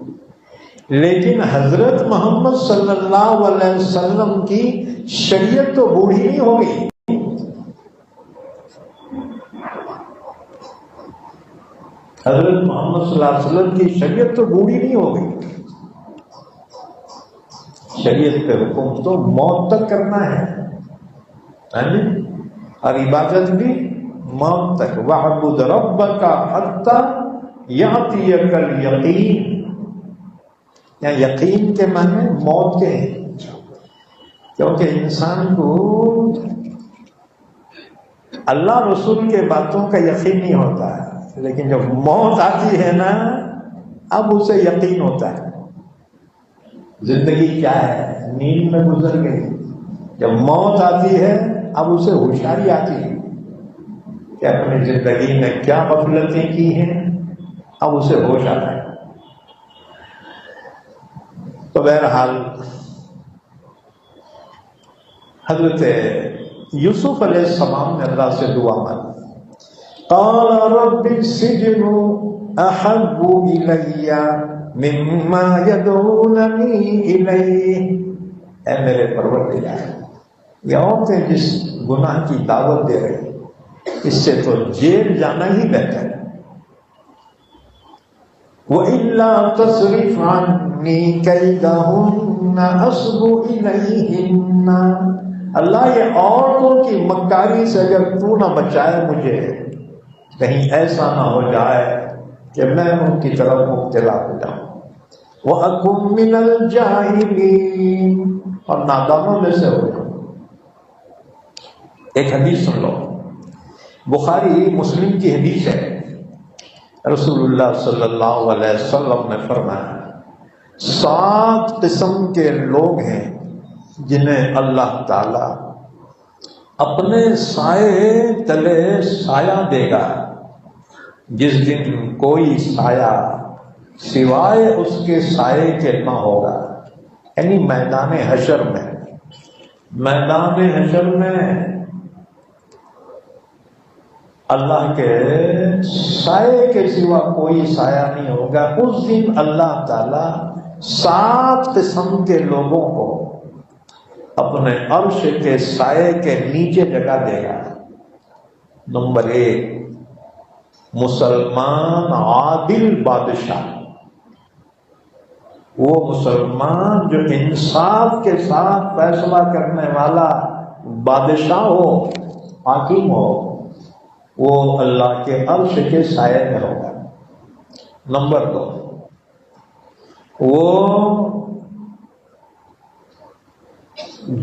Speaker 1: لیکن حضرت محمد صلی اللہ علیہ وسلم کی شریعت تو بوڑھی نہیں ہو گئی۔ حضرت محمد صلی اللہ علیہ وسلم کی شریعت تو بوڑھی نہیں ہو گئی۔ شریعت پہ حکم تو موت تک کرنا ہے، اور عبادت بھی موت تک۔ وَاعْبُدْ رَبَّكَ حَتَّى يَأْتِيَكَ الْيَقِينُ، یا یقین کے معنی موت کے ہیں، کیونکہ انسان کو اللہ رسول کے باتوں کا یقین نہیں ہوتا ہے، لیکن جب موت آتی ہے نا اب اسے یقین ہوتا ہے۔ زندگی کیا ہے؟ نیند میں گزر گئی، جب موت آتی ہے اب اسے ہوشیاری آتی ہے۔ کہ اپنی زندگی میں کیا غفلتیں کی ہیں، اب اسے ہوش آتا ہے۔ تو بہرحال حضرت یوسف علیہ السلام نے اللہ سے دعا مانگی، قال رب السجن احب الی مما یدعوننی الیہ، اے میرے پروردگار، یہ عورتیں جس گناہ کی دعوت دے رہی اس سے تو جیل جانا ہی بہتر ہے۔ وَإِلَّا تَصْرِفْ عَنِّي كَيْدَهُنَّ أَصْبُ إِلَيْهِنَّ، اللہ یہ عورتوں کی مکاری سے اگر تو نہ بچائے مجھے، کہیں ایسا نہ ہو جائے کہ میں ان کی طرف مبتلا ہو جاؤں۔ وَأَكُن مِّنَ الْجَاهِلِينَ، اور نادانوں میں سے ہو جاؤں۔ ایک حدیث سن لو، بخاری مسلم کی حدیث ہے، رسول اللہ صلی اللہ علیہ وسلم نے فرمایا 7 قسم کے لوگ ہیں جنہیں اللہ تعالی اپنے سائے تلے سایہ دے گا، جس دن کوئی سایہ سوائے اس کے سائے کے نہ ہوگا، یعنی میدان حشر میں۔ میدان حشر میں اللہ کے سائے کے سوا کوئی سایہ نہیں ہوگا۔ اس دن اللہ تعالیٰ 7 قسم کے لوگوں کو اپنے عرش کے سائے کے نیچے جگہ دے گا۔ نمبر 1، مسلمان عادل بادشاہ، وہ مسلمان جو انصاف کے ساتھ فیصلہ کرنے والا بادشاہ ہو، حاکم ہو، وہ اللہ کے عرش کے سائے میں ہوگا۔ نمبر 2، وہ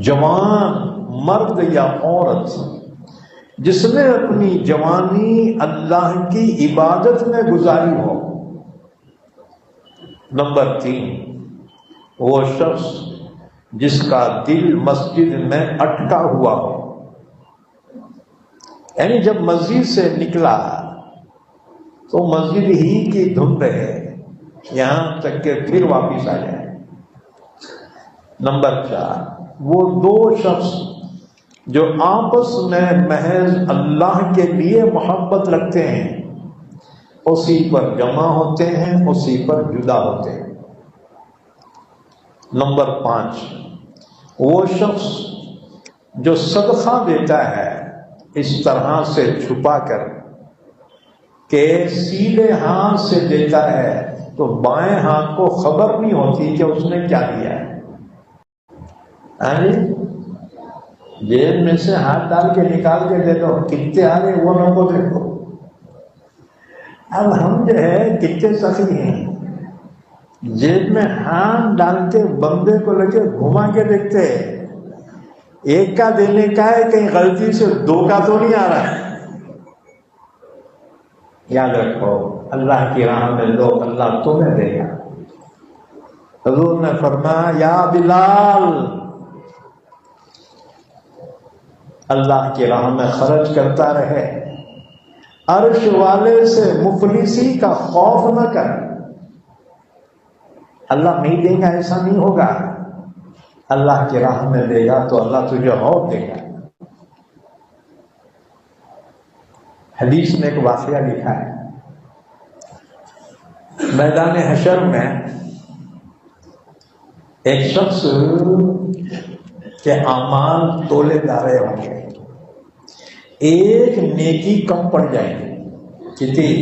Speaker 1: جوان مرد یا عورت جس نے اپنی جوانی اللہ کی عبادت میں گزاری ہو۔ نمبر 3، وہ شخص جس کا دل مسجد میں اٹکا ہوا ہو، یعنی جب مسجد سے نکلا تو مسجد ہی کی دھن رہے یہاں تک کہ پھر واپس آ جائے۔ نمبر 4، وہ 2 شخص جو آپس میں محض اللہ کے لیے محبت رکھتے ہیں، اسی پر جمع ہوتے ہیں، اسی پر جدا ہوتے ہیں۔ نمبر 5، وہ شخص جو صدقہ دیتا ہے اس طرح سے چھپا کر کہ سیدھے ہاتھ سے دیتا ہے تو بائیں ہاتھ کو خبر نہیں ہوتی کہ اس نے کیا دیا ہے۔ جیب میں سے ہاتھ ڈال کے نکال کے دے دو، کتنے آ گئے وہ نہ کو دیکھو۔ اب ہم جو ہے کتنے سخی ہیں، جیب میں ہاتھ ڈال کے بندے کو لے کے گھما کے دیکھتے ہیں، ایک کا دینے کا ہے، کہیں غلطی سے 2 کا تو نہیں آ رہا ہے۔ یاد رکھو، اللہ کی راہ میں دو، اللہ تمہیں دے گا۔ حضور نے فرمایا یا بلال، اللہ کی راہ میں خرچ کرتا رہے، عرش والے سے مفلسی کا خوف نہ کر، اللہ نہیں دے گا ایسا نہیں ہوگا، اللہ کی راہ میں دے گا تو اللہ تجھے اور دے گا۔ حدیث میں ایک واقعہ لکھا ہے، میدان حشر میں ایک شخص کے اعمال تولے دارے ہوں گے، ایک نیکی کم پڑ جائے گی، کتنی؟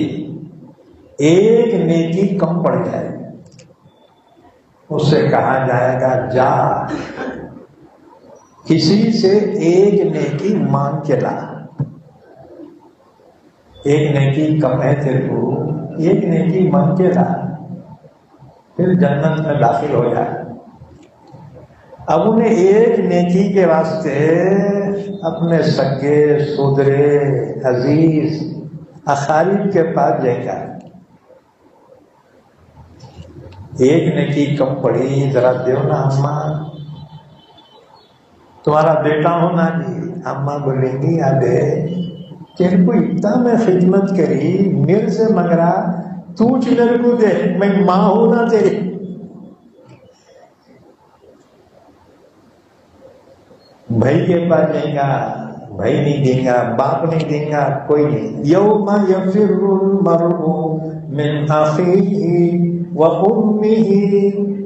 Speaker 1: ایک نیکی کم پڑ جائے گی، اس سے کہا جائے گا جا کسی سے ایک نیکی مانگ کے لا، ایک نیکی کم ہے تیرے کو، ایک نیکی مانگ کے لا، پھر جنت میں داخل ہو جائے۔ اب انہیں ایک نیکی کے واسطے اپنے سگے سودرے عزیز اقارب کے پاس جائے گا، ایک نیکی کم پڑی، ذرا دیو نا اماں، تمہارا بیٹا ہونا جی، اماں بولیں گی آدھے تیرے کو اتنا میں خدمت کری، میرے سے مانگ رہا، تو میرے کو دے، میں ماں ہوں نا تیری. بھائی کے پاس دیں گا، بھائی نہیں دیں گا، باپ نہیں دیں گا، کوئی نہیں. یوم یفر المرء من اخیہ وامہ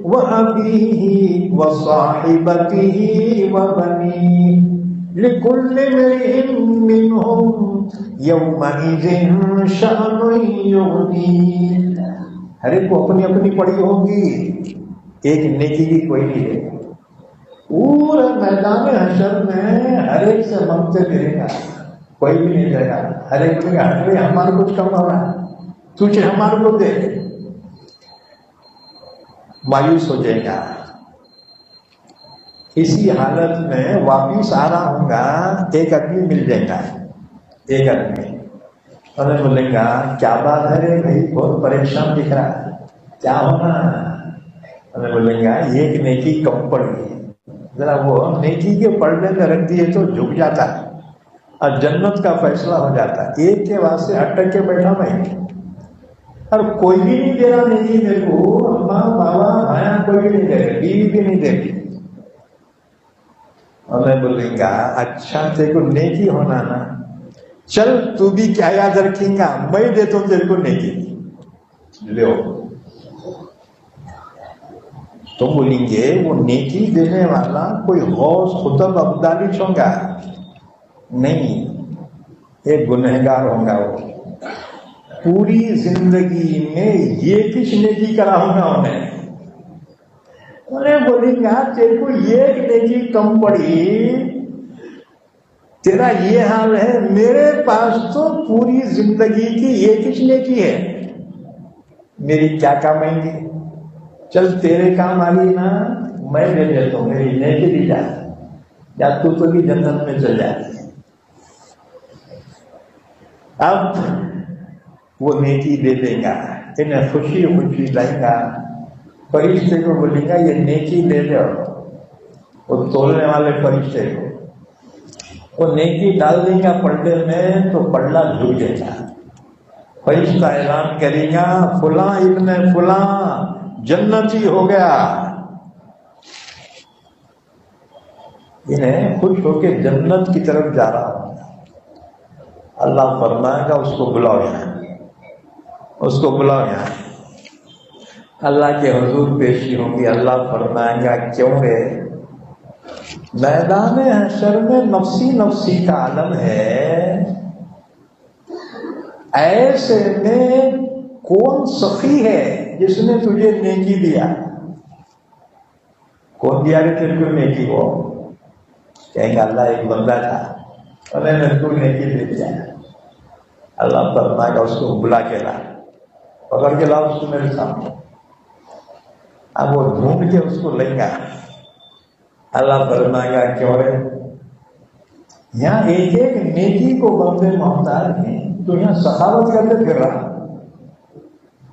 Speaker 1: وابیہ وصاحبتہ وبنیہ لکل امرئ منہم یومئذ شأن یغنیہ. ہر ایک کو اپنی اپنی پڑی ہوگی، ایک نیکی کی کوئی نہیں ہے. پورے میدان حشر میں ہر ایک سے مانگتے پھرے گا، کوئی بھی نہیں دے گا. ہر ایک کو ہمارے کچھ کم ہو رہا، تجھے ہمارے کو دے. مایوس ہو جائے گا. اسی حالت میں واپس آ رہا ہوں گا، ایک آدمی مل جائے گا. ایک آدمی انہیں بولیں گا کیا بات ہے رے بھائی، بہت پریشان دکھ رہا ہے، کیا ہونا؟ انہیں بولیں گا ایک نیکی کم پڑ گئی. ذرا وہ نیکی کے پڑھنے میں رکھ دیے تو جھک جاتا ہے اور جنت کا فیصلہ ہو جاتا ہے. ایک کے واسطے اٹک کے بیٹھا میں، اور کوئی بھی نہیں دے رہا نیکی میرے کو، اماں بابا بھایا کوئی بھی نہیں دے رہے، بیوی بھی نہیں دے رہی. اور میں بولیں گا اچھا تیرے کو نیکی ہونا نا، چل تو بھی کیا یاد رکھیں گا، میں دیتا ہوں تیرے کو نیکی، لو. تو بولیں گے وہ نیکی دینے والا کوئی غوث خطب ابدالی چھوڑا نہیں، ایک گنہگار ہوگا. وہ پوری زندگی میں یہ کچھ نیکی کرا ہوگا انہیں بولیں گا تیرے کو ایک نیکی کم پڑی، تیرا یہ حال ہے، میرے پاس تو پوری زندگی کی ایک کچھ نیکی ہے، میری کیا کام آئیں گی؟ چل تیرے کام آ گئی نا، میں دے دیتا ہوں، میری نیکی دی جا، یا تو بھی جنت میں چل جائے. اب وہ نیکی دے دیں گا، انہیں خوشی خوشی لائیں گا. فرشتے کو بولیں گا یہ نیکی دے دو، وہ تولنے والے فرشتے کو وہ نیکی ڈال دیں گا پلڑے میں، تو پلڑا جھک جائے گا. فرشتہ اعلان کرے گا فلاں ابن فلاں جنتی ہو گیا. انہیں خوش ہو کے جنت کی طرف جا رہا ہوں. اللہ فرمائے گا اس کو بلاؤ یہاں، اس کو بلاؤ یہاں. اللہ کے حضور پیشی ہوگی. اللہ فرمائے گا کیوں رے؟ میدان حشر میں نفسی نفسی کا عالم ہے، ایسے میں کون سخی ہے جس نے تجھے نیکی دیا؟ کون دیا رے تیرے کو نیکی؟ وہ کہیں گے اللہ ایک بندہ تھا انہیں میرے کو نیکی دے دیا. اللہ فرمائے گا اس کو بلا کے لا، پکڑ کے لاؤ اس کو میرے سامنے. اب وہ ڈھونڈ کے اس کو لیں گا. اللہ فرمائے گا کیوں رے؟ یہاں ایک ایک نیکی کو بندے محتاج ہیں، تو یہاں سخاوت کرتے پھر رہا،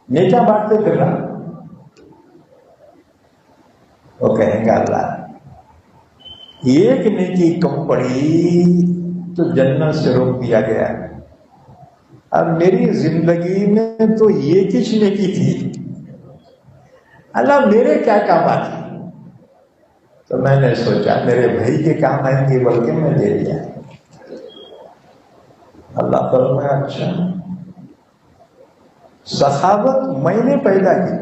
Speaker 1: نیکا بانٹتے پھر رہا. وہ کہیں گا اللہ ایک نیکی کم پڑی تو جنت سے روک دیا گیا، اب میری زندگی میں تو یہ کچھ نیکی تھی، اللہ میرے کیا کام آتی؟ تو میں نے سوچا میرے بھائی کے کام آئیں گے بلکہ میں دے دیا. اللہ فرمایا اچھا سخاوت میں نے پیدا کی،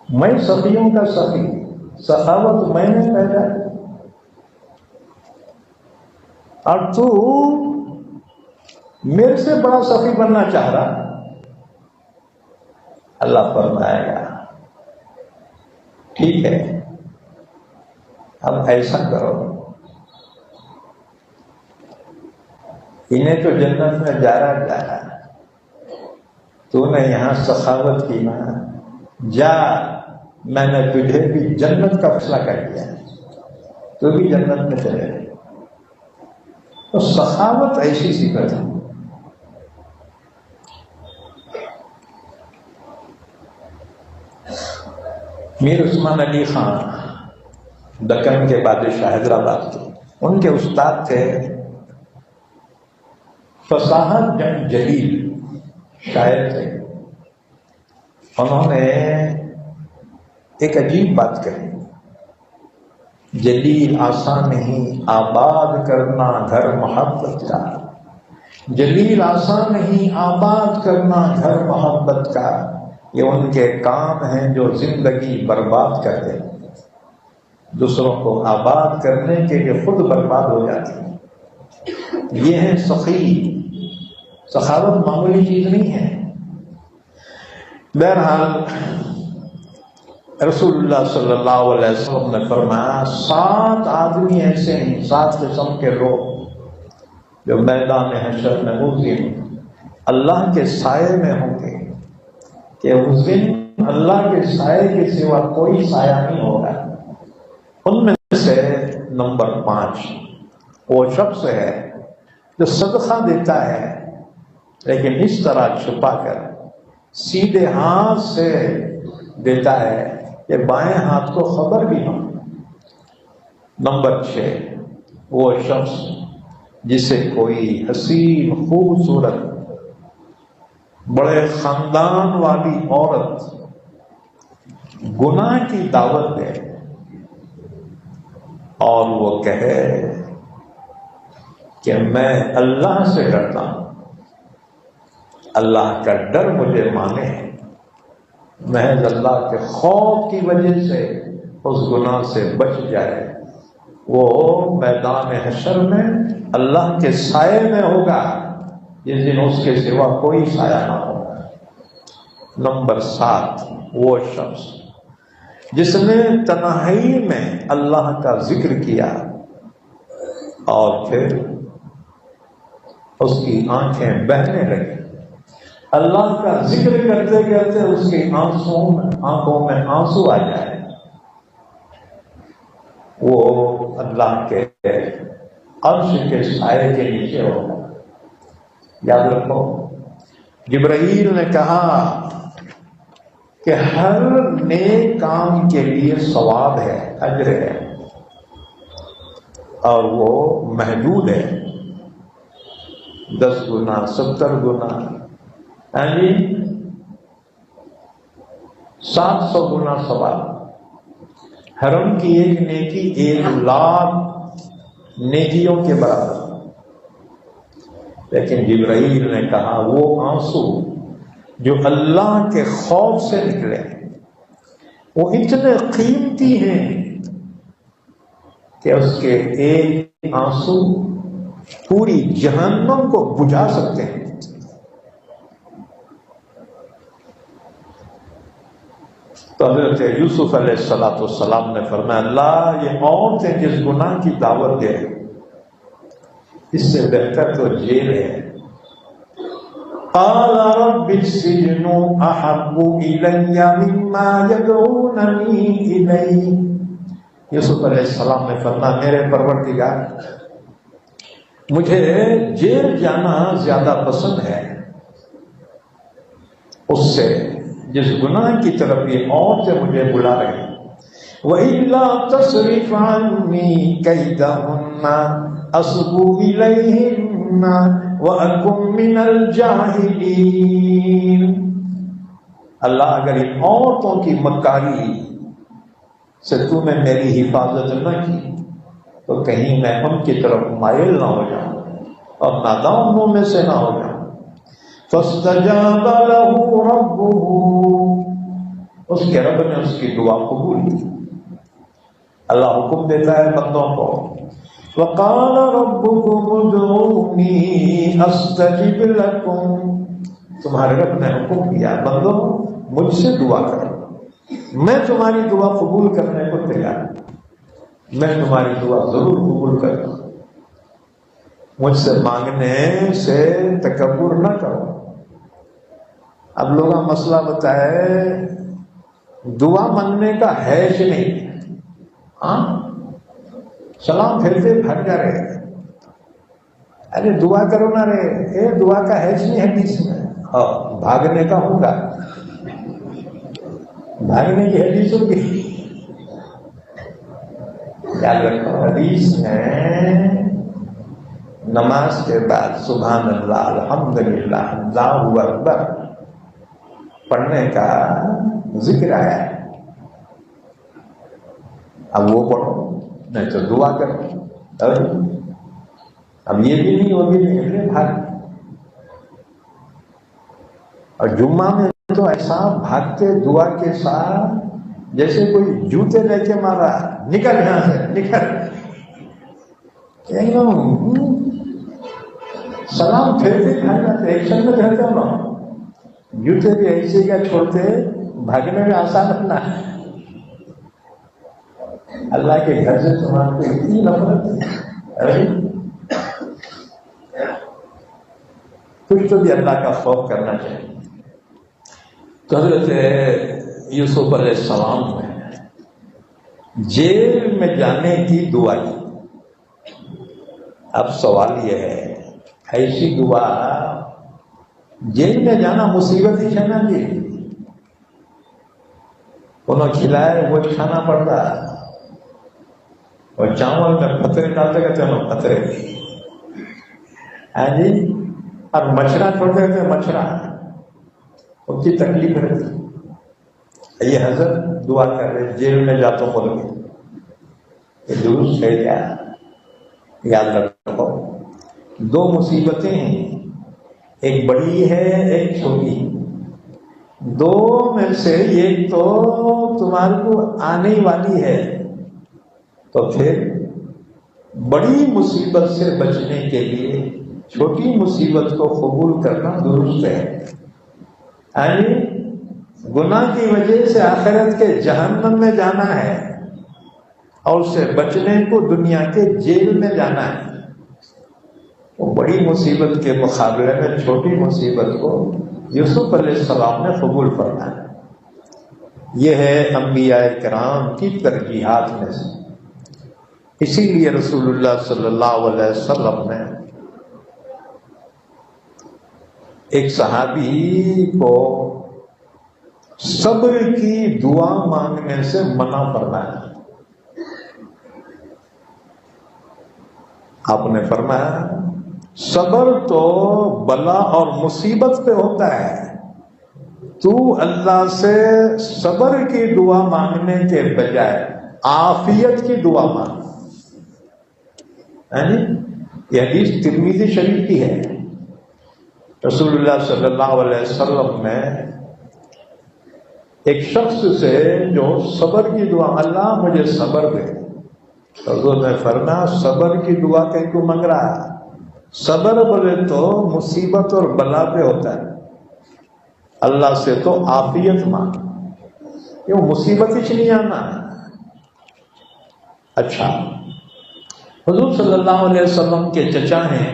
Speaker 1: میں سخیوں کا سخی، سخاوت میں نے پیدا کی، اور تو میرے سے بڑا سخی بننا چاہ رہا. اللہ فرمائے گا ٹھیک ہے اب ایسا کرو، انہیں تو جنت میں جا رہا، تو نے یہاں سخاوت کی نا، جا میں نے تجھے بھی جنت کا فیصلہ کر دیا، تو بھی جنت میں چلے گئے. تو سخاوت ایسی صفت ہے. میر عثمان علی خان دکن کے بادشاہ حیدرآباد کے، ان کے استاد تھے
Speaker 2: فصاحت جلیل شاعر تھے، انہوں نے ایک عجیب بات کہی، جلیل آسان نہیں آباد کرنا گھر محبت کا، جلیل آسان نہیں آباد کرنا گھر محبت کا، یہ ان کے کام ہیں جو زندگی برباد کر دیں، دوسروں کو آباد کرنے کے لیے خود برباد ہو جاتی ہیں۔ یہ ہے سخی، سخاوت معمولی چیز نہیں ہے۔ بہرحال رسول اللہ صلی اللہ علیہ وسلم نے فرمایا 7 آدمی ایسے ہیں، 7 قسم کے لوگ جو میدان حشر میں اس دن اللہ کے سائے میں ہوں گے، کہ اس دن اللہ کے سائے کے سوا کوئی سایہ نہیں ہوگا۔ ان میں سے نمبر 5 وہ شخص ہے جو صدقہ دیتا ہے لیکن اس طرح چھپا کر، سیدھے ہاتھ سے دیتا ہے کہ بائیں ہاتھ کو خبر بھی ہو۔ نمبر 6 وہ شخص جسے کوئی حسین خوبصورت بڑے خاندان والی عورت گناہ کی دعوت دے اور وہ کہے کہ میں اللہ سے ڈرتا ہوں، اللہ کا ڈر مجھے مانے، محض اللہ کے خوف کی وجہ سے اس گناہ سے بچ جائے، وہ میدان حشر میں اللہ کے سائے میں ہوگا جس دن اس کے سوا کوئی سایہ نہ ہوگا۔ نمبر 7 وہ شخص جس نے تنہائی میں اللہ کا ذکر کیا اور پھر اس کی آنکھیں بہنے لگی، اللہ کا ذکر کرتے کرتے اس کی آنکھوں میں آنسو آ جائے، وہ اللہ کے عرش کے سائے کے نیچے ہوگا۔ یاد رکھو جبرائیل نے کہا کہ ہر نیک کام کے لیے ثواب ہے، اجر ہے، اور وہ محدود ہے، 10 گنا 70 گنا 700 گنا ثواب۔ حرم کی ایک نیکی 1,00,000 نیکیوں کے برابر۔ لیکن جبرائیل نے کہا وہ آنسو جو اللہ کے خوف سے نکلے وہ اتنے قیمتی ہیں کہ اس کے ایک آنسو پوری جہنم کو بجھا سکتے ہیں۔ تو حضرت یوسف علیہ السلام نے فرمایا اللہ یہ عورتیں جس گناہ کی دعوت دے اس سے بہتر تو جیل ہے۔ قال رب السجن احب الی مما یدعوننی الیہ، یوسف علیہ السلام نے فرمایا میرے پروردگار مجھے جیل جانا زیادہ پسند ہے اس سے جس گناہ کی طرف یہ عورتیں مجھے بلا رہے ہیں۔ وَإِلَّا تَصْرِفْ عَنِّي كَيْدَهُنَّ أَصْبُ إِلَيْهِنَّ وَأَكُن مِّنَ الْجَاهِلِينَ۔ اللہ اگر ان عورتوں کی مکاری سے تو نے میری حفاظت نہ کی تو کہیں میں ان کی طرف مائل نہ ہو جاؤں اور نادانوں میں سے نہ ہو جاؤں۔ فاستجاب له ربه، اس کے رب نے اس کی دعا قبول کی۔ اللہ حکم دیتا ہے بندوں کو وقال ربكم ادعوني استجب لكم، تمہارے رب نے حکم کیا بندوں مجھ سے دعا کرو، میں تمہاری دعا قبول کرنے کو تیار ہوں، میں تمہاری دعا ضرور قبول کرتا ہوں، مجھ سے مانگنے سے تکبر نہ کرو۔ اب لوگ مسئلہ بتائے دعا مانگنے کا حیث نہیں، ہاں سلام پھرتے بھاگ جا رہے، ارے دعا کرو نہ رہے، دعا کا حیث نہیں حدیث میں، بھاگنے کا ہوگا، بھاگنے کی حدیث ہوگی۔ یاد رکھو حدیث میں
Speaker 1: نماز کے بعد سبحان اللہ الحمدللہ اللہ اکبر پڑھنے کا ذکر آیا ہے. اب وہ پڑھو نہیں تو دعا کرو. اب یہ بھی نہیں وہ بھی نہیں بھاگ. اور جمعہ میں تو ایسا بھاگتے دعا کے ساتھ جیسے کوئی جوتے لے کے مارا. نکل یہاں سے نکل. سلام پھیرتے بھاگ جاتے ایکشن میں رہتے ہو. جوتے بھی ایسے کیا چھوڑتے بھاگنے میں آسان اپنا ہے. اللہ کے گھر سے تمہارے کو اتنی نفرت ہے. کچھ تو بھی اللہ کا خوف کرنا چاہیے. تو حضرت یوسف علیہ السلام نے جیل میں جانے کی دعا کی. اب سوال یہ ہے ایسی دعا جیل میں جانا مصیبت ہی ہے نا جی. انہوں کھلائے وہ کھانا پڑتا اور چاول میں پتھرے ڈالتے کہتے ہیں پتھرے جی. اور مچھرا چھوڑتے تھے مچھرا ان کی تکلیف رہتی. یہ حضرت دعا کر رہے جیل میں جاتا ہوں بول کے یہ درست ہے کیا؟ یاد رکھو دو مصیبتیں ہیں ایک بڑی ہے ایک چھوٹی. دو میں سے ایک تو تمہارے کو آنے والی ہے تو پھر بڑی مصیبت سے بچنے کے لیے چھوٹی مصیبت کو قبول کرنا درست ہے. یعنی گناہ کی وجہ سے آخرت کے جہنم میں جانا ہے اور اس سے بچنے کو دنیا کے جیل میں جانا ہے. وہ بڑی مصیبت کے مقابلے میں چھوٹی مصیبت کو یوسف علیہ السلام نے قبول فرمایا. یہ ہے انبیاء کرام کی ترجیحات میں سے. اسی لیے رسول اللہ صلی اللہ علیہ وسلم نے ایک صحابی کو صبر کی دعا مانگنے سے منع فرمایا. آپ نے فرمایا صبر تو بلا اور مصیبت پہ ہوتا ہے. تو اللہ سے صبر کی دعا مانگنے کے بجائے عافیت کی دعا مانگ. یہ حدیث ترمذی شریف کی ہے. رسول اللہ صلی اللہ علیہ وسلم نے ایک شخص سے جو صبر کی دعا اللہ مجھے صبر دے حضور نے فرمایا صبر کی دعا کہیں کو مانگ رہا ہے. صبر بولے تو مصیبت اور بلا پہ ہوتا ہے. اللہ سے تو عافیت مانگ. یہ مصیبت ہی نہیں آنا. اچھا حضور صلی اللہ علیہ وسلم کے چچا ہیں.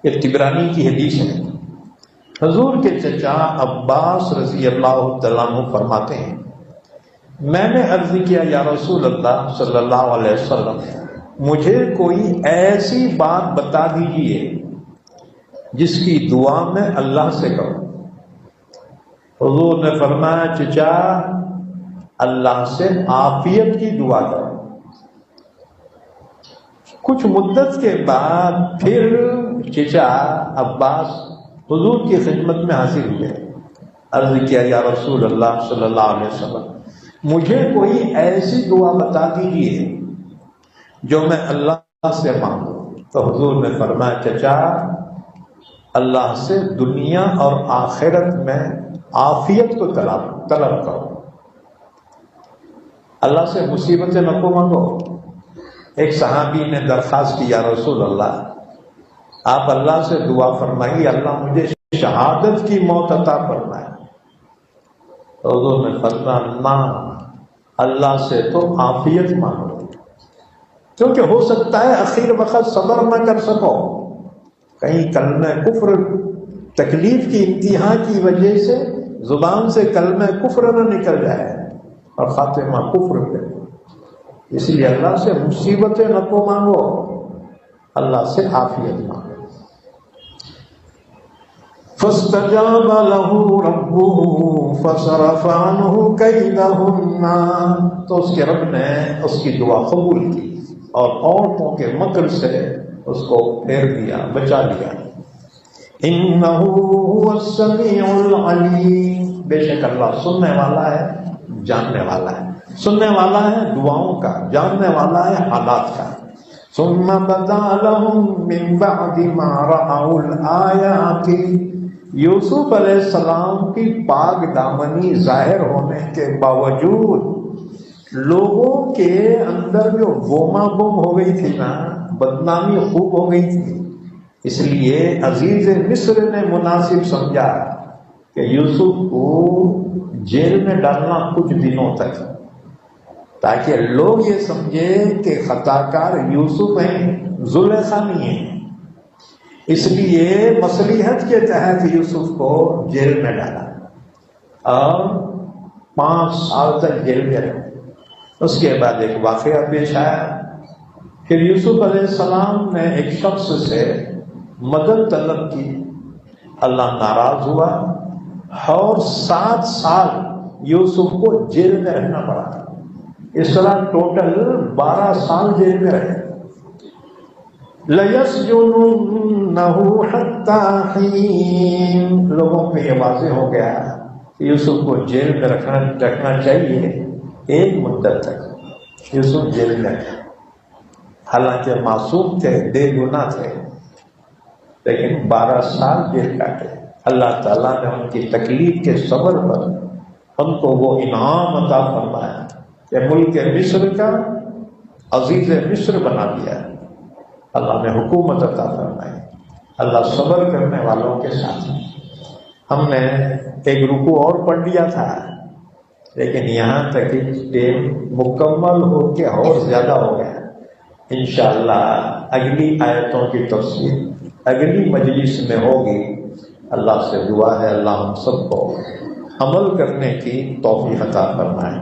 Speaker 1: یہ طبرانی کی حدیث ہے. حضور کے چچا عباس رضی اللہ تعالیٰ عنہ فرماتے ہیں میں نے عرض کیا یا رسول اللہ صلی اللہ علیہ وسلم مجھے کوئی ایسی بات بتا دیجئے جس کی دعا میں اللہ سے کروں. حضور نے فرمایا چچا اللہ سے عافیت کی دعا کرو. کچھ مدت کے بعد پھر چچا عباس حضور کی خدمت میں حاضر ہوئے. عرض کیا یا رسول اللہ صلی اللہ علیہ وسلم مجھے کوئی ایسی دعا بتا دیجیے جو میں اللہ سے مانگوں. تو حضور نے فرمایا چچا اللہ سے دنیا اور آخرت میں عافیت کو طلب کرو. اللہ سے مصیبتیں نہ کو مانگو. ایک صحابی نے درخواست کی یا رسول اللہ آپ اللہ سے دعا فرمائیے اللہ مجھے شہادت کی موت عطا فرمائے. حضور نے فرمایا نہ اللہ سے تو عافیت مانگو کیونکہ ہو سکتا ہے اخیر وقت صبر نہ کر سکو. کہیں کلمہ کفر تکلیف کی انتہا کی وجہ سے زبان سے کلمہ کفر نہ نکل جائے اور خاتمہ کفر پہ. اس لیے اللہ سے مصیبتیں نہ کو مانگو اللہ سے عافیت مانگو. فاستجاب له ربه فصرف عنه كيدهن. تو اس کے رب نے اس کی دعا قبول کی اور عورتوں کے مکر سے اس کو پھیر دیا، بچا لیا۔ انہ هو السمیع العلیم، بے شک اللہ سننے والا ہے، جاننے والا ہے، سننے والا ہے دعاؤں کا، جاننے والا ہے حالات کا۔ ثم بدا لهم من بعد ما رأوا الآیات، یوسف علیہ السلام کی پاک دامنی ظاہر ہونے کے باوجود لوگوں کے اندر جو گوما گم ہو گئی تھی نا، بدنامی خوب ہو گئی تھی، اس لیے عزیز مصر نے مناسب سمجھا کہ یوسف کو جیل میں ڈالنا کچھ دنوں تک، تاکہ لوگ یہ سمجھے کہ خطا کار یوسف ہیں، زلیخا نہیں ہیں۔ اس لیے مصلحت کے تحت یوسف کو جیل میں ڈالا اور 5 سال تک جیل میں رہے۔ اس کے بعد ایک واقعہ پیش آیا، پھر یوسف علیہ السلام نے ایک شخص سے مدد طلب کی، اللہ ناراض ہوا اور 7 سال یوسف کو جیل میں رہنا پڑا۔ اس طرح ٹوٹل 12 سال جیل میں رہے۔ لَيَسْجُنُنَّهُ حَتَّى حِينٍ، لوگوں کو یہ واضح ہو گیا کہ یوسف کو جیل میں رکھنا چاہیے ایک مدت تک۔ یوسف جیل میں رہے، حالانکہ معصوم تھے، بے گناہ تھے، لیکن 12 سال جیل کاٹے۔ اللہ تعالیٰ نے ان کی تکلیف کے صبر پر ان کو وہ انعام عطا فرمایا کہ ملک مصر کا عزیز مصر بنا دیا۔ اللہ نے حکومت عطا فرمائی۔ اللہ صبر کرنے والوں کے ساتھ۔ ہم نے ایک رکوع اور پڑھ لیا تھا، لیکن یہاں تک ٹیم مکمل ہو کے اور زیادہ ہو گیا۔ انشاءاللہ اگلی آیتوں کی تفصیل اگلی مجلس میں ہوگی۔ اللہ سے دعا ہے اللہ ہم سب کو عمل کرنے کی توفیق عطا فرمائے۔